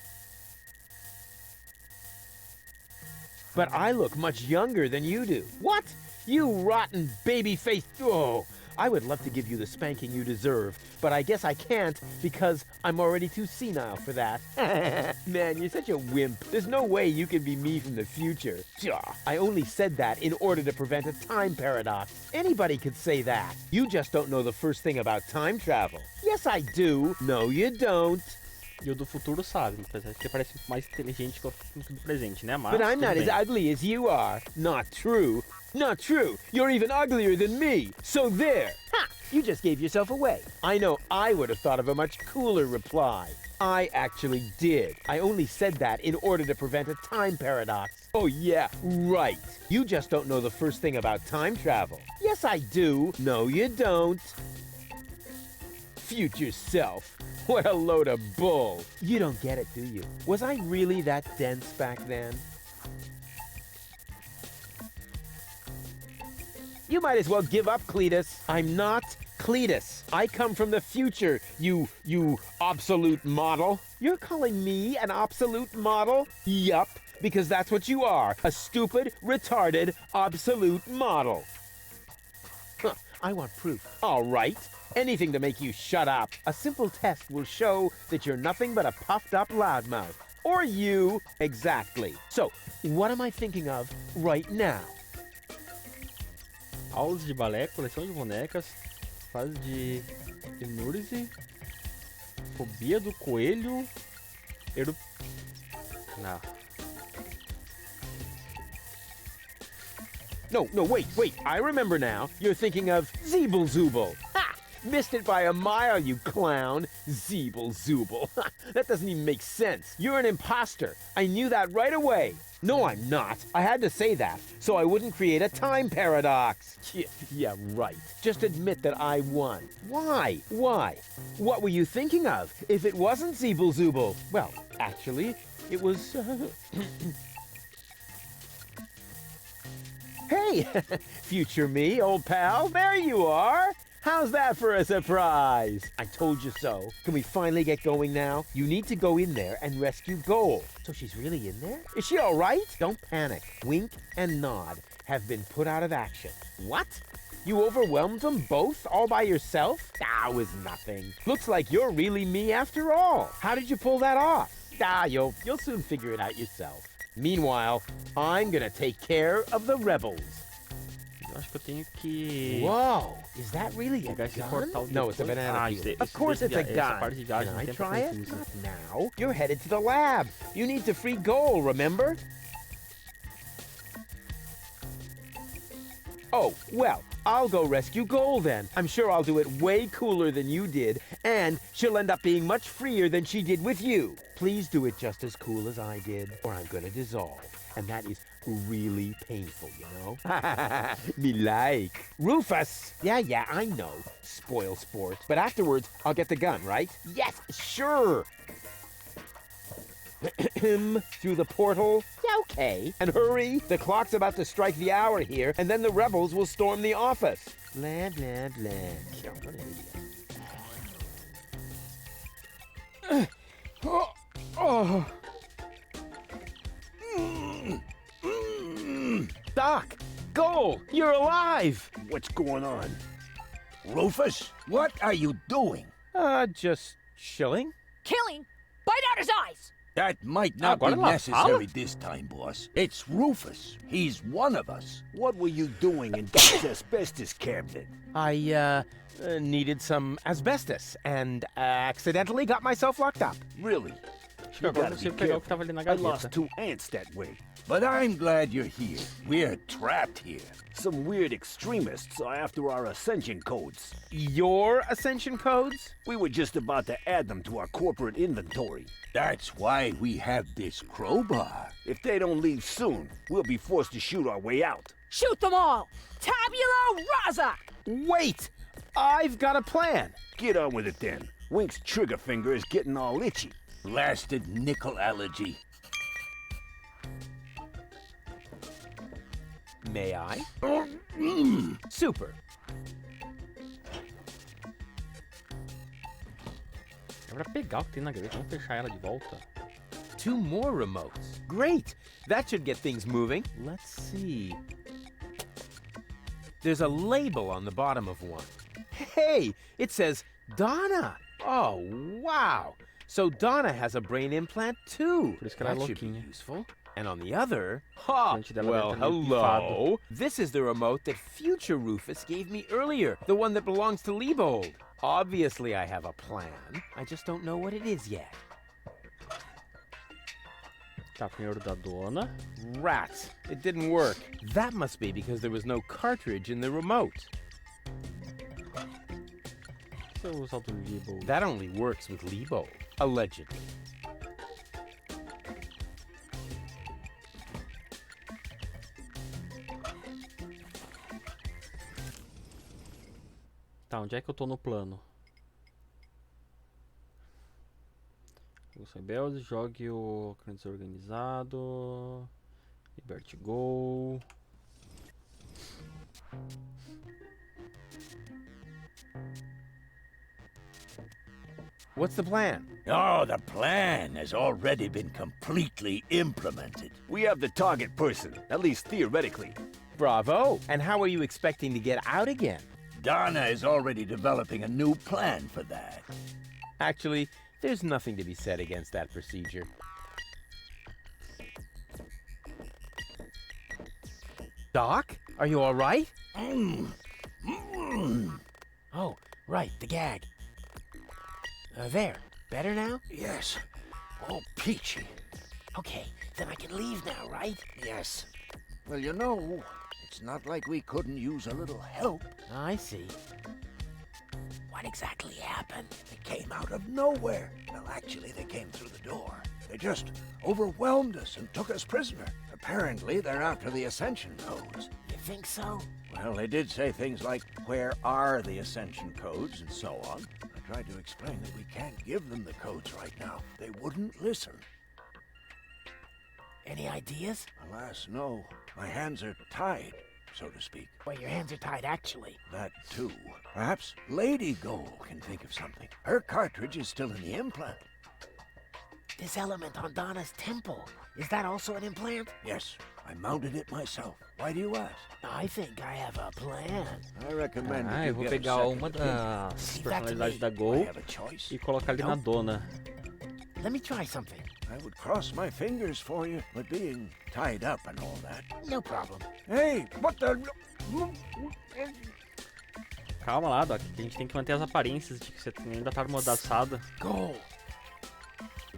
But I look much younger than you do. What? You rotten baby-faced... Oh, I would love to give you the spanking you deserve, but I guess I can't because I'm already too senile for that. Man, you're such a wimp. There's no way you can be me from the future. I only said that in order to prevent a time paradox. Anybody could say that. You just don't know the first thing about time travel. Yes, I do. No, you don't. E o do futuro sabe, apesar de que parece mais inteligente que o do presente, né? Mas but I'm not as ugly as you are. Not true. Not true. You're even uglier than me. So there. Ha! You just gave yourself away. I know I would have thought of a much cooler reply. I actually did. I only said that in order to prevent a time paradox. Oh yeah, right. You just don't know the first thing about time travel. Yes, I do. No, you don't. Future self. What a load of bull. You don't get it, do you? Was I really that dense back then? You might as well give up, Cletus. I'm not Cletus. I come from the future, you obsolete model. You're calling me an obsolete model? Yup, because that's what you are. A stupid, retarded, obsolete model. Huh, I want proof. All right. Anything to make you shut up. A simple test will show that you're nothing but a puffed up loudmouth. Or you. Exactly. So, what am I thinking of right now? Aulas de balé, coleção de bonecas, fase de Nurse, fobia do coelho, Não. No, wait, I remember now. You're thinking of Zeeble Zooble. Ha! Missed it by a mile, you clown. Zeeble Zooble. That doesn't even make sense. You're an imposter. I knew that right away. No, I'm not. I had to say that, so I wouldn't create a time paradox. Yeah, right. Just admit that I won. Why? Why? What were you thinking of if it wasn't Zeeble Zooble? Well, actually, it was... Hey, future me, old pal, there you are. How's that for a surprise? I told you so. Can we finally get going now? You need to go in there and rescue Goal. So she's really in there? Is she all right? Don't panic. Wink and Nod have been put out of action. What? You overwhelmed them both all by yourself? That was nothing. Looks like you're really me after all. How did you pull that off? You'll soon figure it out yourself. Meanwhile, I'm gonna take care of the rebels. Eu acho que eu tenho que... Whoa! Is that really a gun? No, it's a banana peel. Of course it's a gun. Can I try it? Not now. You're headed to the lab. You need to free Goal, remember? Oh, well, I'll go rescue Goal then. I'm sure I'll do it way cooler than you did, and she'll end up being much freer than she did with you. Please do it just as cool as I did, or I'm gonna dissolve. And that is really painful, you know? Me like. Rufus! Yeah, I know. Spoil sport. But afterwards, I'll get the gun, right? Yes, sure! Through the portal? Yeah, okay. And hurry, the clock's about to strike the hour here, and then the rebels will storm the office. Blah, blah, blah. What an idiot. Doc! Goal! You're alive! What's going on? Rufus, what are you doing? Just chilling. Killing? Bite out his eyes! That might not be necessary this time, boss. It's Rufus. He's one of us. What were you doing in that asbestos cabinet? I, needed some asbestos and accidentally got myself locked up. Really? You gotta be careful. I lost 2 ants that way. But I'm glad you're here. We're trapped here. Some weird extremists are after our ascension codes. Your ascension codes? We were just about to add them to our corporate inventory. That's why we have this crowbar. If they don't leave soon, we'll be forced to shoot our way out. Shoot them all! Tabula rasa! Wait! I've got a plan. Get on with it then. Wink's trigger finger is getting all itchy. Blasted nickel allergy. May I? Super. É pra pegar o que tem na gaveta, vamos fechar ela de volta. 2 more remotes. Great! That should get things moving. Let's see. There's a label on the bottom of one. Hey! It says Donna! Oh, wow! So Donna has a brain implant too. Por isso que ela é That should be louquinha. useful. And on the other, well, hello. This is the remote that future Rufus gave me earlier, the one that belongs to Liebold. Obviously, I have a plan. I just don't know what it is yet. Tá, primeiro da dona. Rats. It didn't work. That must be because there was no cartridge in the remote. Se eu usar o do Liebold. That only works with Liebold, allegedly. Tá, onde é que eu tô no plano? Os rebeldes, jogue o crânio desorganizado. Liberte Goal. What's the plan? Oh, the plan has already been completely implemented. We have the target person, at least theoretically. Bravo! And how are you expecting to get out again? Donna is already developing a new plan for that. Actually, there's nothing to be said against that procedure. Doc, are you all right? Oh, right, the gag. There, better now? Yes. Oh, peachy. Okay, then I can leave now, right? Yes. Well, you know, it's not like we couldn't use a little help. I see. What What exactly happened? They came out of nowhere. Well, actually, they came through the door. They just overwhelmed us and took us prisoner. Apparently, they're after the Ascension codes. You think so? Well, they did say things like, where are the Ascension codes, and so on. I tried to explain that we can't give them the codes right now. They wouldn't listen. Any ideas? Alas, no. My hands are tied, so to speak. Well, your hands are tied, actually. That, too. Perhaps Lady Goal can think of something. Her cartridge is still in the implant. This element on Donna's temple, is that also an implant? Yes, I mounted it myself. Why do you ask? I think I have a plan. I recommend Ah, eu vou pegar uma das personalidades da Gol e colocar ali na dona. Let me try something. I would cross my fingers for you, but being tied up and all that. No problem. Hey, what the... Calma lá, Doc, que a gente tem que manter as aparências de que você ainda tá amordaçada. Go!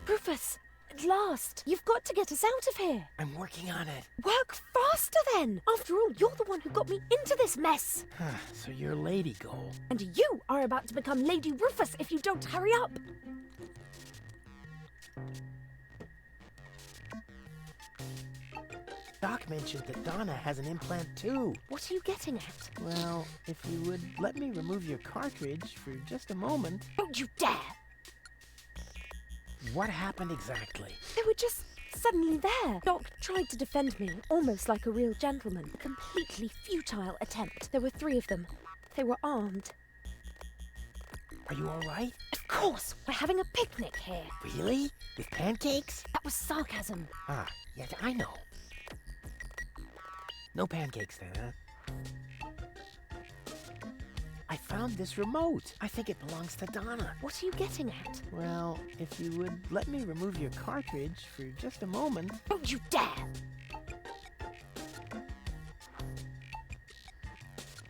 Rufus, at last! You've got to get us out of here! I'm working on it. Work faster then! After all, you're the one who got me into this mess! So you're Lady Goal. And you are about to become Lady Rufus if you don't hurry up! Doc mentioned that Donna has an implant too. What are you getting at? Well, if you would let me remove your cartridge for just a moment... Don't you dare! What happened exactly? They were just suddenly there. Doc tried to defend me, almost like a real gentleman. A completely futile attempt. There were 3 of them. They were armed. Are you all right? Of course! We're having a picnic here. Really? With pancakes? That was sarcasm. Ah, yes, I know. No pancakes then, huh? I found this remote. I think it belongs to Donna. What are you getting at? Well, if you would let me remove your cartridge for just a moment... Don't you dare!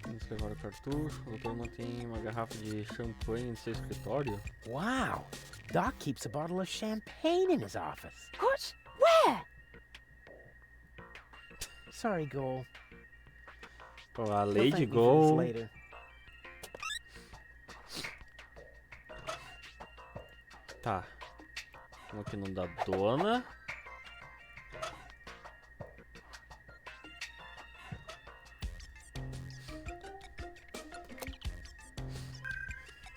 Vamos levar o cartucho. O doutor mantém uma garrafa de champanhe em seu escritório. Wow! Doc keeps a bottle of champagne in his office. What? Where? Sorry, Goal. Pô, a Lady Goal. Tá. Vamos aqui no da dona.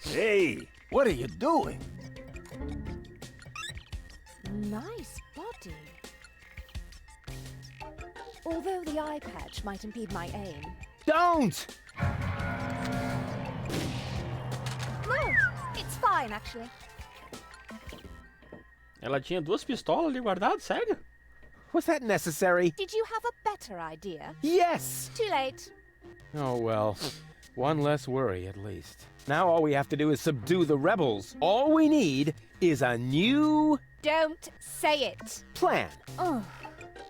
Hey, what are you doing? Nice body. Although the eye patch might impede my aim. Don't! No, it's fine actually. Ela tinha 2 pistolas ali guardadas, sério? Was that necessary? Did you have a better idea? Yes! Too late. Oh, well. One less worry, at least. Now all we have to do is subdue the rebels. All we need is a new... Don't say it. Plan. Oh.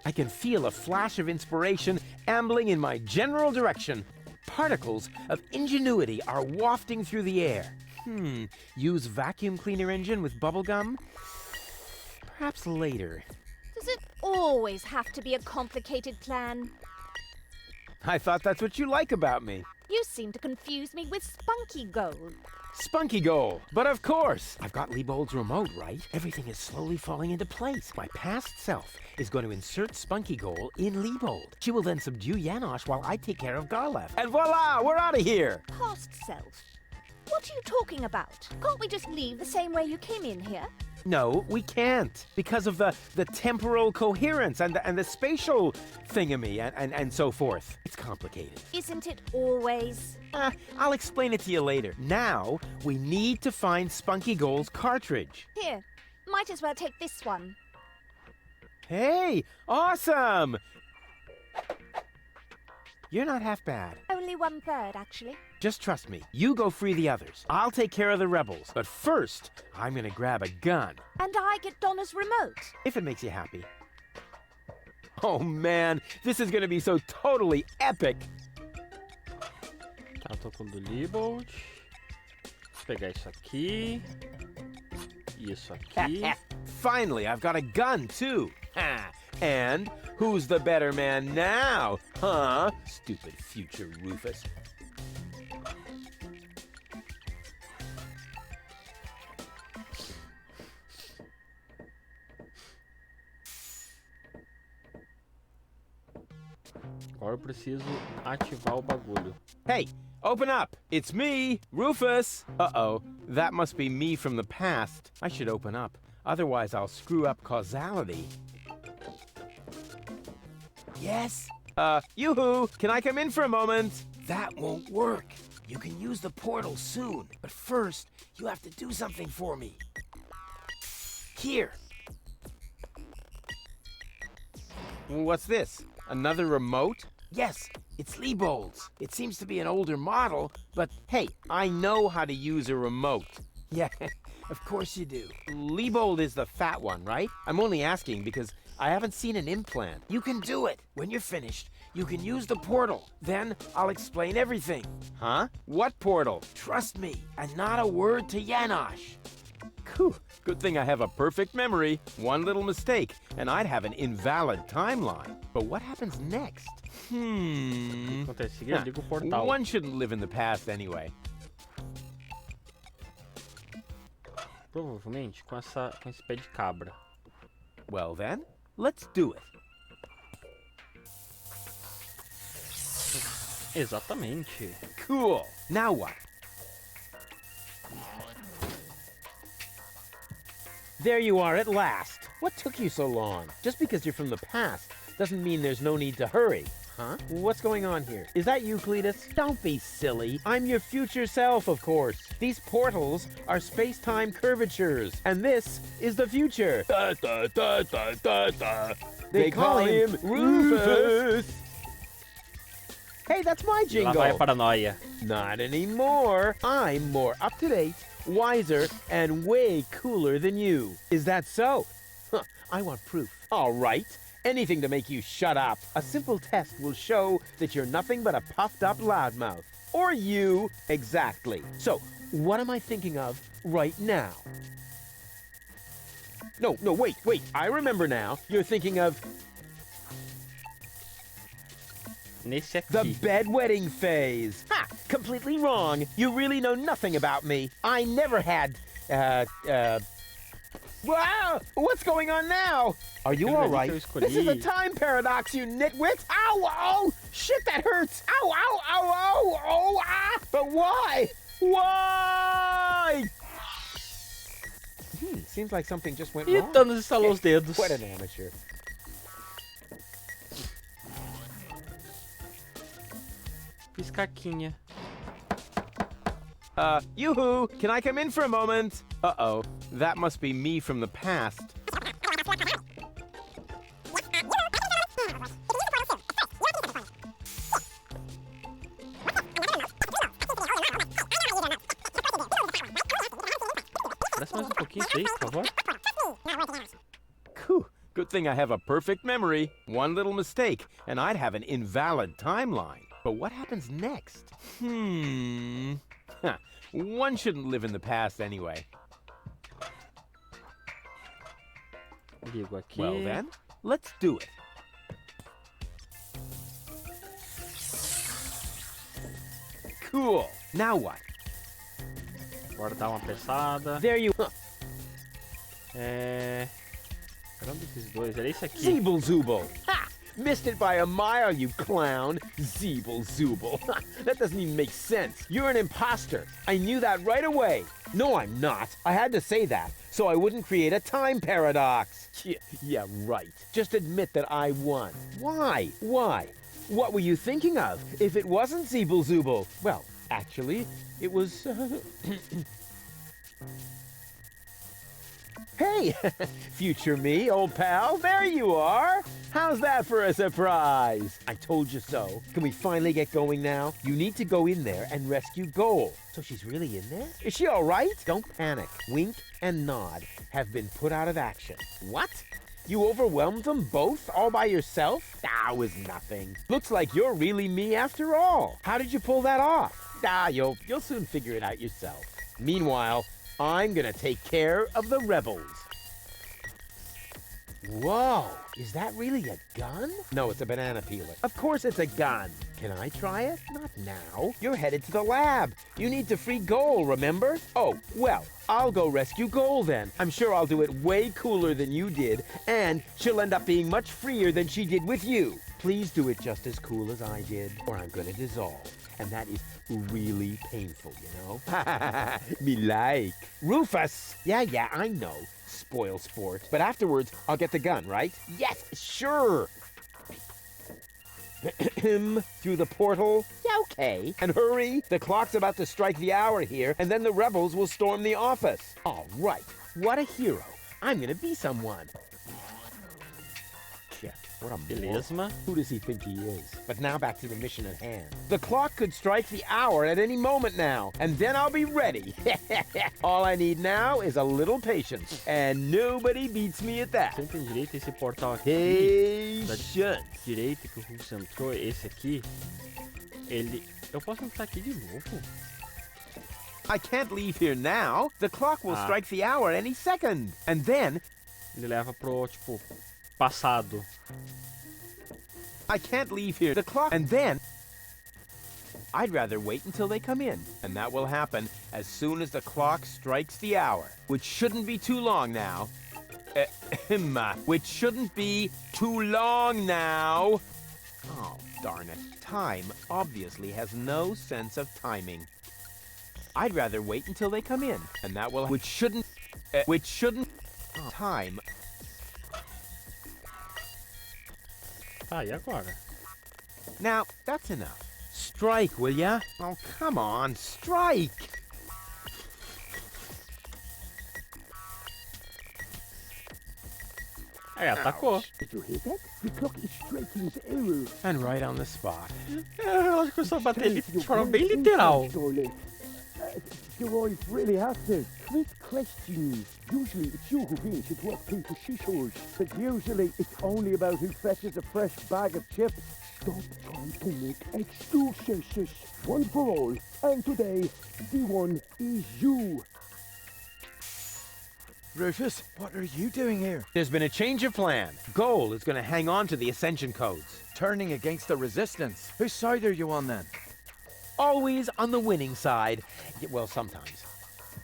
I can feel a flash of inspiration ambling in my general direction. Particles of ingenuity are wafting through the air. Use vacuum cleaner engine with bubblegum? Perhaps later. Does it always have to be a complicated plan? I thought that's what you like about me. You seem to confuse me with Spunky Gold. Spunky Goal. But of course, I've got Liebold's remote, right? Everything is slowly falling into place. My past self is going to insert Spunky Goal in Liebold. She will then subdue Janosch while I take care of Garlef. And voila, we're out of here! Past self? What are you talking about? Can't we just leave the same way you came in here? No, we can't. Because of the temporal coherence and the spatial thingamy and so forth. It's complicated. Isn't it always? I'll explain it to you later. Now, we need to find Spunky Goal's cartridge. Here, might as well take this one. Hey, awesome! You're not half bad. Only 1/3, actually. Just trust me. You go free the others. I'll take care of the rebels. But first, I'm gonna grab a gun. And I get Donna's remote. If it makes you happy. Oh man, this is gonna be so totally epic. Tá, tô com o do Liebold. Vou pegar isso aqui. Isso aqui. Finally, I've got a gun too. And who's the better man now? Huh? Stupid future Rufus. Agora eu preciso ativar o bagulho. Hey, open up! It's me, Rufus! Uh-oh, that must be me from the past. I should open up, otherwise I'll screw up causality. Yes? Yoo-hoo! Can I come in for a moment? That won't work. You can use the portal soon, but first, you have to do something for me. Here. What's this? Another remote? Yes, it's Liebold's. It seems to be an older model, but Hey, I know how to use a remote. yeah, of course you do. Liebold is the fat one, right? I'm only asking because I haven't seen an implant. You can do it. When you're finished, you can use the portal. Then I'll explain everything. Huh? What portal? Trust me, and not a word to Janosch. Whew, good thing I have a perfect memory. One little mistake, and I'd have an invalid timeline. But what happens next? Acontece que liga o portal. One shouldn't live in the past anyway. Provavelmente com esse pé de cabra. Well then, let's do it. Exatamente. Cool. Now what? There you are at last. What took you so long? Just because you're from the past doesn't mean there's no need to hurry. Huh? What's going on here? Is that you, Cletus? Don't be silly. I'm your future self, of course. These portals are space-time curvatures, and this is the future. Da, da, da, da, da, da. They call him Rufus. Hey, that's my jingle. Lá vai a paranoia. Not anymore. I'm more up-to-date, wiser, and way cooler than you. Is that so? Huh, I want proof. All right. Anything to make you shut up. A simple test will show that you're nothing but a puffed-up loudmouth. Or you, exactly. So, what am I thinking of right now? No, wait. I remember now. You're thinking of Nesse aqui. the bedwetting phase. Ha! Completely wrong. You really know nothing about me. I never had, Wow! What's going on now? Are you all right? This is a time paradox, you nitwit! Ow! Oh! Shit, that hurts! Ow! Ow! Ow! Ow! Oh! Ah! But why? Why? Seems like something just went wrong. Eita, nos estalou os dedos. What an amateur. Fiz caquinha. Yoo-hoo! Can I come in for a moment? Uh-oh, that must be me from the past. Desce mais pouquinho isso aí, por favor. Whew, good thing I have a perfect memory. One little mistake, and I'd have an invalid timeline. But what happens next? Huh. One shouldn't live in the past anyway. Ligo aqui. Well then, let's do it. Cool. Now what? Agora dá uma pesada. There you... Caramba, esses dois. Era esse aqui. Zeeble-zooble. Ha! Missed it by a mile, you clown. Zeeble-zooble. That doesn't even make sense. You're an imposter. I knew that right away. No, I'm not. I had to say that, so I wouldn't create a time paradox. Yeah, right. Just admit that I won. Why? Why? What were you thinking of? If it wasn't Zeeble-zooble? Well, actually, it was... Hey, future me, old pal, there you are. How's that for a surprise? I told you so. Can we finally get going now? You need to go in there and rescue Goal. So she's really in there? Is she all right? Don't panic. Wink and nod have been put out of action. What? You overwhelmed them both all by yourself? That was nothing. Looks like you're really me after all. How did you pull that off? You'll soon figure it out yourself. Meanwhile, I'm gonna take care of the rebels. Whoa, is that really a gun? No, it's a banana peeler. Of course it's a gun. Can I try it? Not now. You're headed to the lab. You need to free Goal, remember? Oh, well, I'll go rescue Goal then. I'm sure I'll do it way cooler than you did, and she'll end up being much freer than she did with you. Please do it just as cool as I did, or I'm gonna dissolve. And that is really painful, you know? Me like. Rufus! Yeah, I know. Spoil sport. But afterwards, I'll get the gun, right? Yes, sure! Through the portal? Yeah, okay. And hurry! The clock's about to strike the hour here, and then the rebels will storm the office. All right. What a hero. I'm gonna be someone. Shit, what a moron. Who does he think he is? But now back to the mission at hand. The clock could strike the hour at any moment now, and then I'll be ready. All I need now is a little patience, and nobody beats me at that. Você tem direito esse portal aqui? Patience. Direito que o Rufus entrou, esse aqui. Ele... Eu posso entrar aqui de novo? I can't leave here now. The clock will strike the hour any second. And then... Ele leva pro, tipo, passado. I can't leave here. The clock... And then... I'd rather wait until they come in. And that will happen as soon as the clock strikes the hour. Which shouldn't be too long now. Which shouldn't be too long now. Oh, darn it. Time obviously has no sense of timing. I'd rather wait until they come in, and that will... Which shouldn't... Time... E agora? Now, that's enough. Strike, will ya? Oh, come on, strike! Atacou. Did you hear that? The clock is striking its error. And right on the spot. Eu acho que eu só bati ele de forma bem literal. Your eyes really have to. Quick question. Usually it's you who brings it work people shishers, but usually it's only about who fetches a fresh bag of chips. Stop trying to make excuses. One for all, and today, the one is you. Rufus, what are you doing here? There's been a change of plan. Goal is going to hang on to the Ascension codes. Turning against the Resistance. Whose side are you on then? Always on the winning side. Well, sometimes.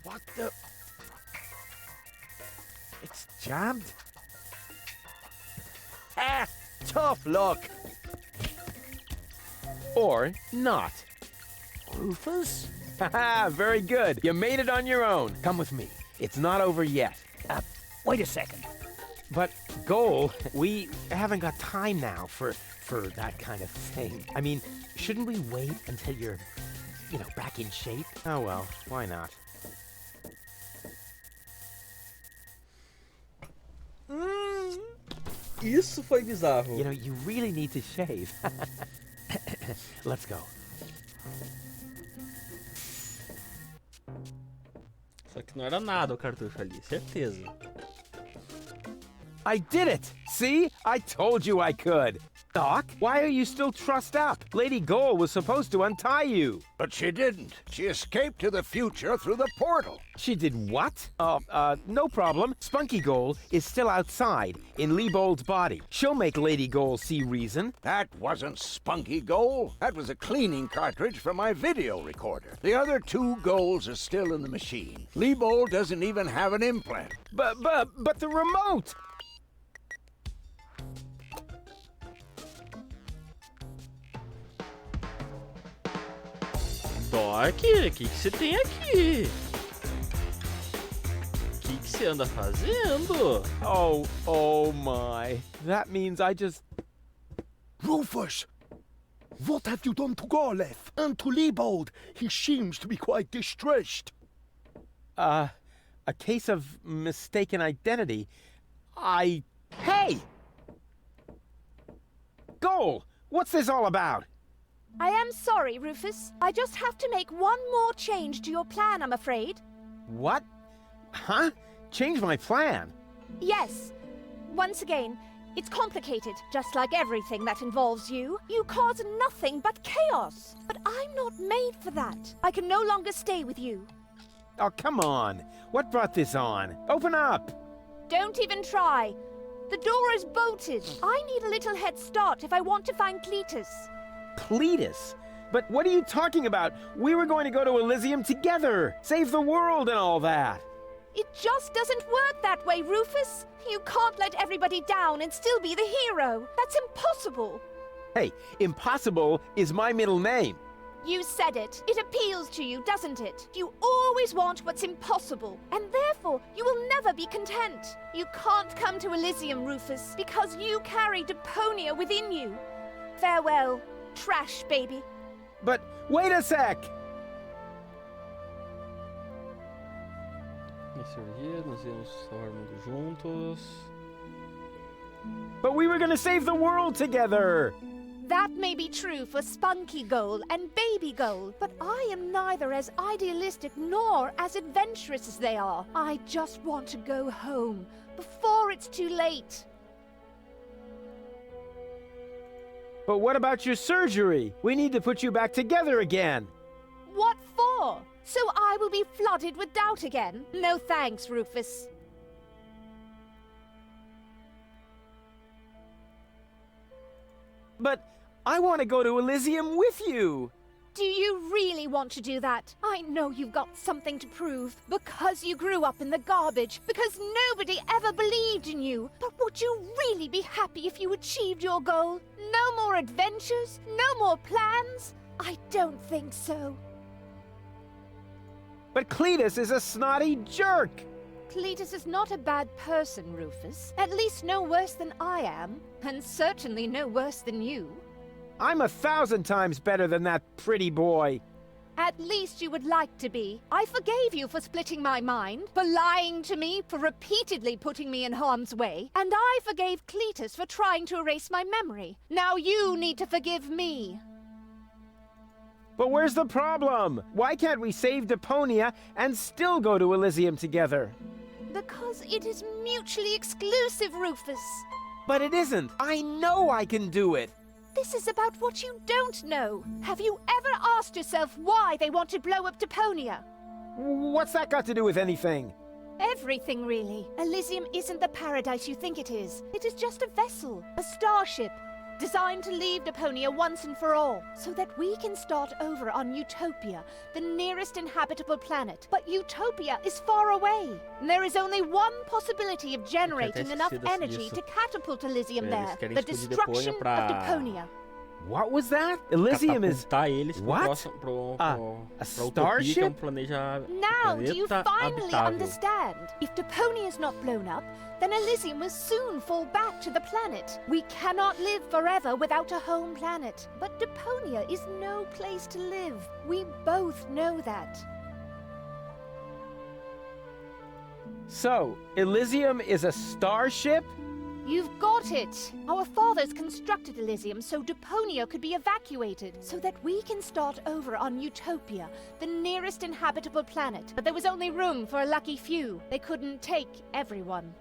What the... It's jammed? Ah! Tough luck! Or not. Rufus? Haha, very good. You made it on your own. Come with me. It's not over yet. Wait a second. But, Goal, we haven't got time now for that kind of thing. I mean, shouldn't we wait until you're, back in shape? Oh well, why not? Isso foi bizarro. You really need to shave. Let's go. Só que não era nada o cartucho ali, certeza. I did it! See? I told you I could. Doc, why are you still trussed up? Lady Goal was supposed to untie you. But she didn't. She escaped to the future through the portal. She did what? No problem. Spunky Goal is still outside, in Leibold's body. She'll make Lady Goal see reason. That wasn't Spunky Goal. That was a cleaning cartridge from my video recorder. The other two goals are still in the machine. Leibold doesn't even have an implant. But the remote! Doc, o que você tem aqui? O que você anda fazendo? Oh my. That means I just... Rufus! What have you done to Garleth and to Leibold? He seems to be quite distressed. A case of mistaken identity. Hey! Goal! What's this all about? I am sorry, Rufus. I just have to make one more change to your plan, I'm afraid. What? Huh? Change my plan? Yes. Once again, it's complicated, just like everything that involves you. You cause nothing but chaos. But I'm not made for that. I can no longer stay with you. Oh, come on. What brought this on? Open up! Don't even try. The door is bolted. I need a little head start if I want to find Cletus. Cletus? But what are you talking about? We were going to go to Elysium together, save the world and all that. It just doesn't work that way, Rufus. You can't let everybody down and still be the hero. That's impossible. Hey, impossible is my middle name. You said it. It appeals to you, doesn't it? You always want what's impossible, and therefore you will never be content. You can't come to Elysium, Rufus, because you carry Deponia within you. Farewell, trash baby. But wait a sec! Nesses dias nós íamos salvar o mundo juntos. But we were gonna save the world together! That may be true for Spunky Goal and Baby Goal, but I am neither as idealistic nor as adventurous as they are. I just want to go home before it's too late. But what about your surgery? We need to put you back together again. What for? So I will be flooded with doubt again? No thanks, Rufus. But I want to go to Elysium with you. Do you really want to do that? I know you've got something to prove. Because you grew up in the garbage. Because nobody ever believed in you. But would you really be happy if you achieved your goal? No more adventures? No more plans? I don't think so. But Cletus is a snotty jerk. Cletus is not a bad person, Rufus. At least no worse than I am. And certainly no worse than you. I'm 1,000 times better than that pretty boy. At least you would like to be. I forgave you for splitting my mind, for lying to me, for repeatedly putting me in harm's way, and I forgave Cletus for trying to erase my memory. Now you need to forgive me. But where's the problem? Why can't we save Deponia and still go to Elysium together? Because it is mutually exclusive, Rufus. But it isn't. I know I can do it. This is about what you don't know. Have you ever asked yourself why they want to blow up Deponia? What's that got to do with anything? Everything, really. Elysium isn't the paradise you think it is. It is just a vessel, a starship, designed to leave Deponia once and for all, so that we can start over on Utopia, the nearest inhabitable planet. But Utopia is far away. There is only one possibility of generating enough energy to catapult Elysium there. The destruction of Deponia. What was that? Elysium is... What? A starship? Now, do you finally understand? If Deponia is not blown up, then Elysium will soon fall back to the planet. We cannot live forever without a home planet. But Deponia is no place to live. We both know that. So, Elysium is a starship? You've got it! Our fathers constructed Elysium so Deponia could be evacuated, so that we can start over on Utopia, the nearest inhabitable planet. But there was only room for a lucky few. They couldn't take everyone.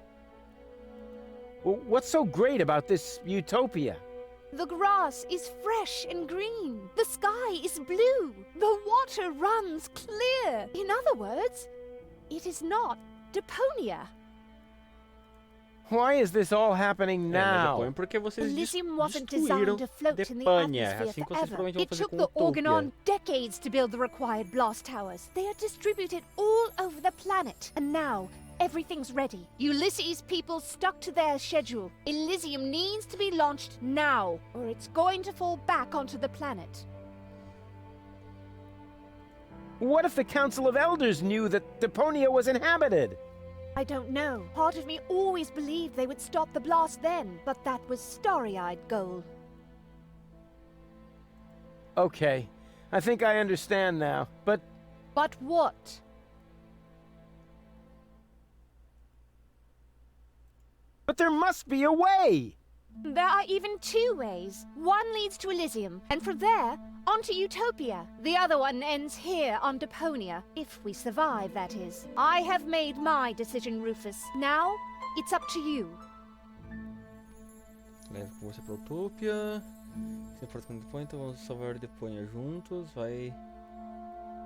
Well, what's so great about this Utopia? The grass is fresh and green. The sky is blue. The water runs clear. In other words, it is not Deponia. Why is this all happening now? Elysium wasn't designed to float in the atmosphere forever. It took the Organon decades to build the required blast towers. They are distributed all over the planet. And now, everything's ready. Ulysses' people stuck to their schedule. Elysium needs to be launched now, or it's going to fall back onto the planet. What if the Council of Elders knew that Deponia was inhabited? I don't know. Part of me always believed they would stop the blast then, but that was starry-eyed goal. Okay, I think I understand now, but... But what? But there must be a way! There are even two ways. One leads to Elysium, and from there, onto Utopia. The other one ends here on Deponia, if we survive, that is. I have made my decision, Rufus. Now, it's up to you. Leve com você pra Utopia. Se importa com Deponia, então vamos salvar Deponia juntos. Vai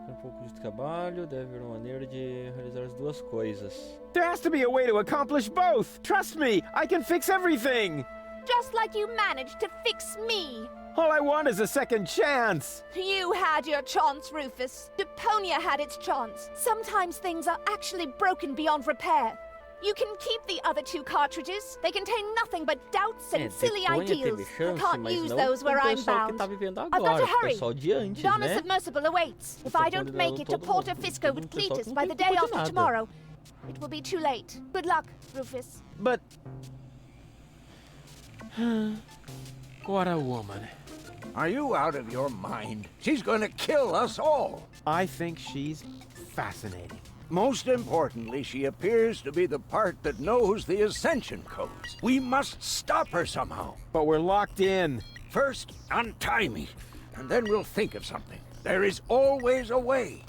ter pouco de trabalho. Deve haver uma maneira de realizar as duas coisas. There has to be a way to accomplish both! Trust me, I can fix everything! Just like you managed to fix me. All I want is a second chance. You had your chance, Rufus. Deponia had its chance. Sometimes things are actually broken beyond repair. You can keep the other 2 cartridges. They contain nothing but doubts and silly Deponia ideals. teve chance, I can't mas use não those com o where I'm pessoal que bound. tá vivendo I've got agora, to o hurry. pessoal de antes, Donna's né? submersible awaits. If Tá I don't make it to condenando todo Porto mundo. Fisco with O pessoal que Cletus não by tem the day culpa de after nada. tomorrow, it will be too late. Good luck, Rufus. But... what a woman. Are you out of your mind? She's going to kill us all. I think she's fascinating. Most importantly, she appears to be the part that knows the Ascension codes. We must stop her somehow. But we're locked in. First, untie me, and then we'll think of something. There is always a way.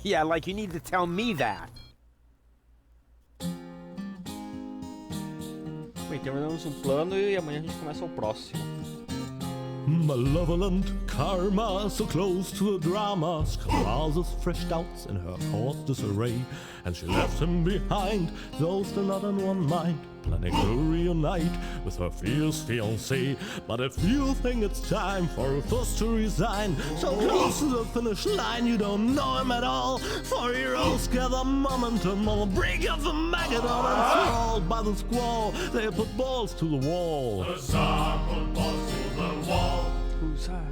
Yeah, like you need to tell me that. Bem, terminamos um plano e amanhã a gente começa o próximo. Malevolent karma, so close to the drama, causes fresh doubts in her course disarray, and she left him behind, though still not in one mind, planning to reunite with her fierce fiancé. But if you think it's time for Rufus to resign, so close to the finish line you don't know him at all, for heroes gather momentum on the brink of the Magadon, and thralled by the squall, they put balls to the wall. The Tsar put balls to the wall. Who's that?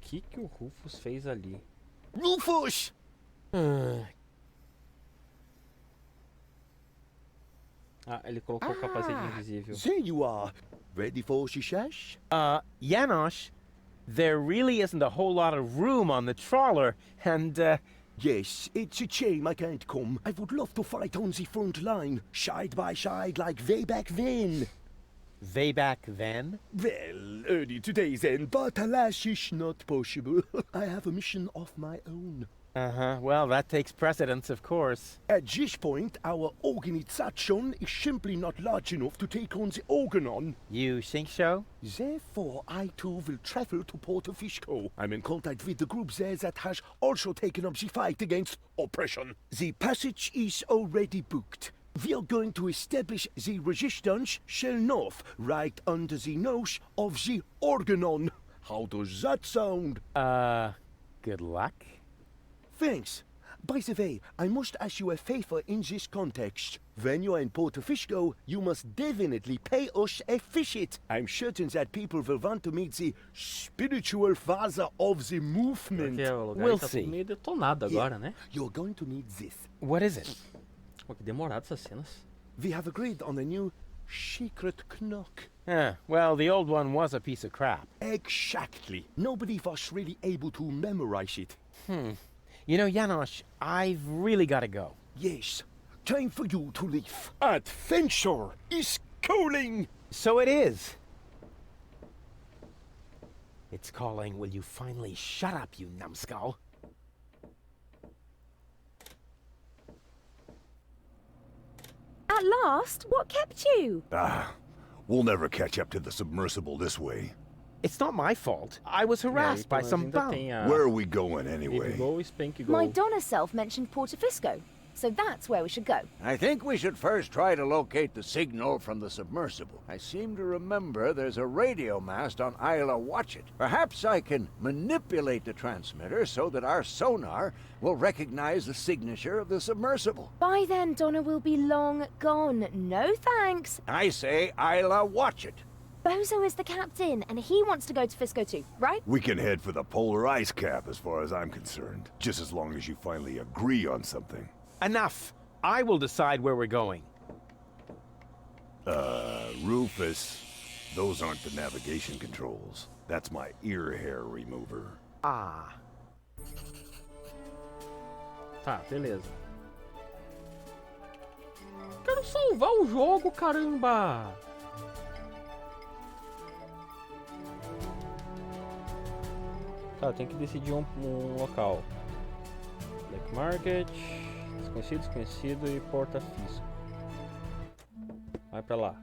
Que o Rufus fez ali? Rufus! Ah, ele colocou o capacete invisível. There you are. Ready for shishash? Janosch, there really isn't a whole lot of room on the trawler, and, Yes, it's a shame I can't come. I would love to fight on the front line, side by side like way back then. way back then? Well, early today then, but alas, it's not possible. I have a mission of my own. Uh-huh, well, that takes precedence, of course. At this point, our organization is simply not large enough to take on the Organon. You think so? Therefore, I too will travel to Porto Fisco. I'm in contact with the group there that has also taken up the fight against oppression. The passage is already booked. We are going to establish the resistance shell north, right under the nose of the Organon. How does that sound? Good luck. Thanks. By the way, I must ask you a favor in this context. When you're in Porto Fisco, you must definitely pay us a visit. I'm certain that people will want to meet the spiritual father of the movement. Porque o lugar We'll tá see. tudo meio detonado agora, né? You're going to need this. What is it? Pô, que demorado essas cenas. We have agreed on a new secret knock. Well, the old one was a piece of crap. Exactly. Nobody was really able to memorize it. You know, Janosch, I've really got to go. Yes. Time for you to leave. Adventure is calling! So it is. It's calling, will you finally shut up, you numbskull? At last? What kept you? We'll never catch up to the submersible this way. It's not my fault. I was harassed by some bum. Where are we going anyway? Go, Spanky, go. My Donna self mentioned Porto Fisco, so that's where we should go. I think we should first try to locate the signal from the submersible. I seem to remember there's a radio mast on Isla Watchet. Perhaps I can manipulate the transmitter so that our sonar will recognize the signature of the submersible. By then, Donna will be long gone. No thanks. I say Isla Watchet. Bozo is the captain, and he wants to go to Fisco too, right? We can head for the polar ice cap as far as I'm concerned. Just as long as you finally agree on something. Enough. I will decide where we're going. Rufus, those aren't the navigation controls. That's my ear hair remover. Ah. Tá, beleza. Quero salvar o jogo, caramba! Tá, eu tenho que decidir um local. Black Market, desconhecido, desconhecido e porta-fisco. Vai pra lá.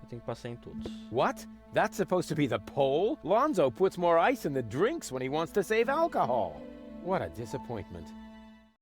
Eu tenho que passar em todos. What? That's supposed to be the pole? Lonzo puts more ice in the drinks when he wants to save alcohol. What a disappointment.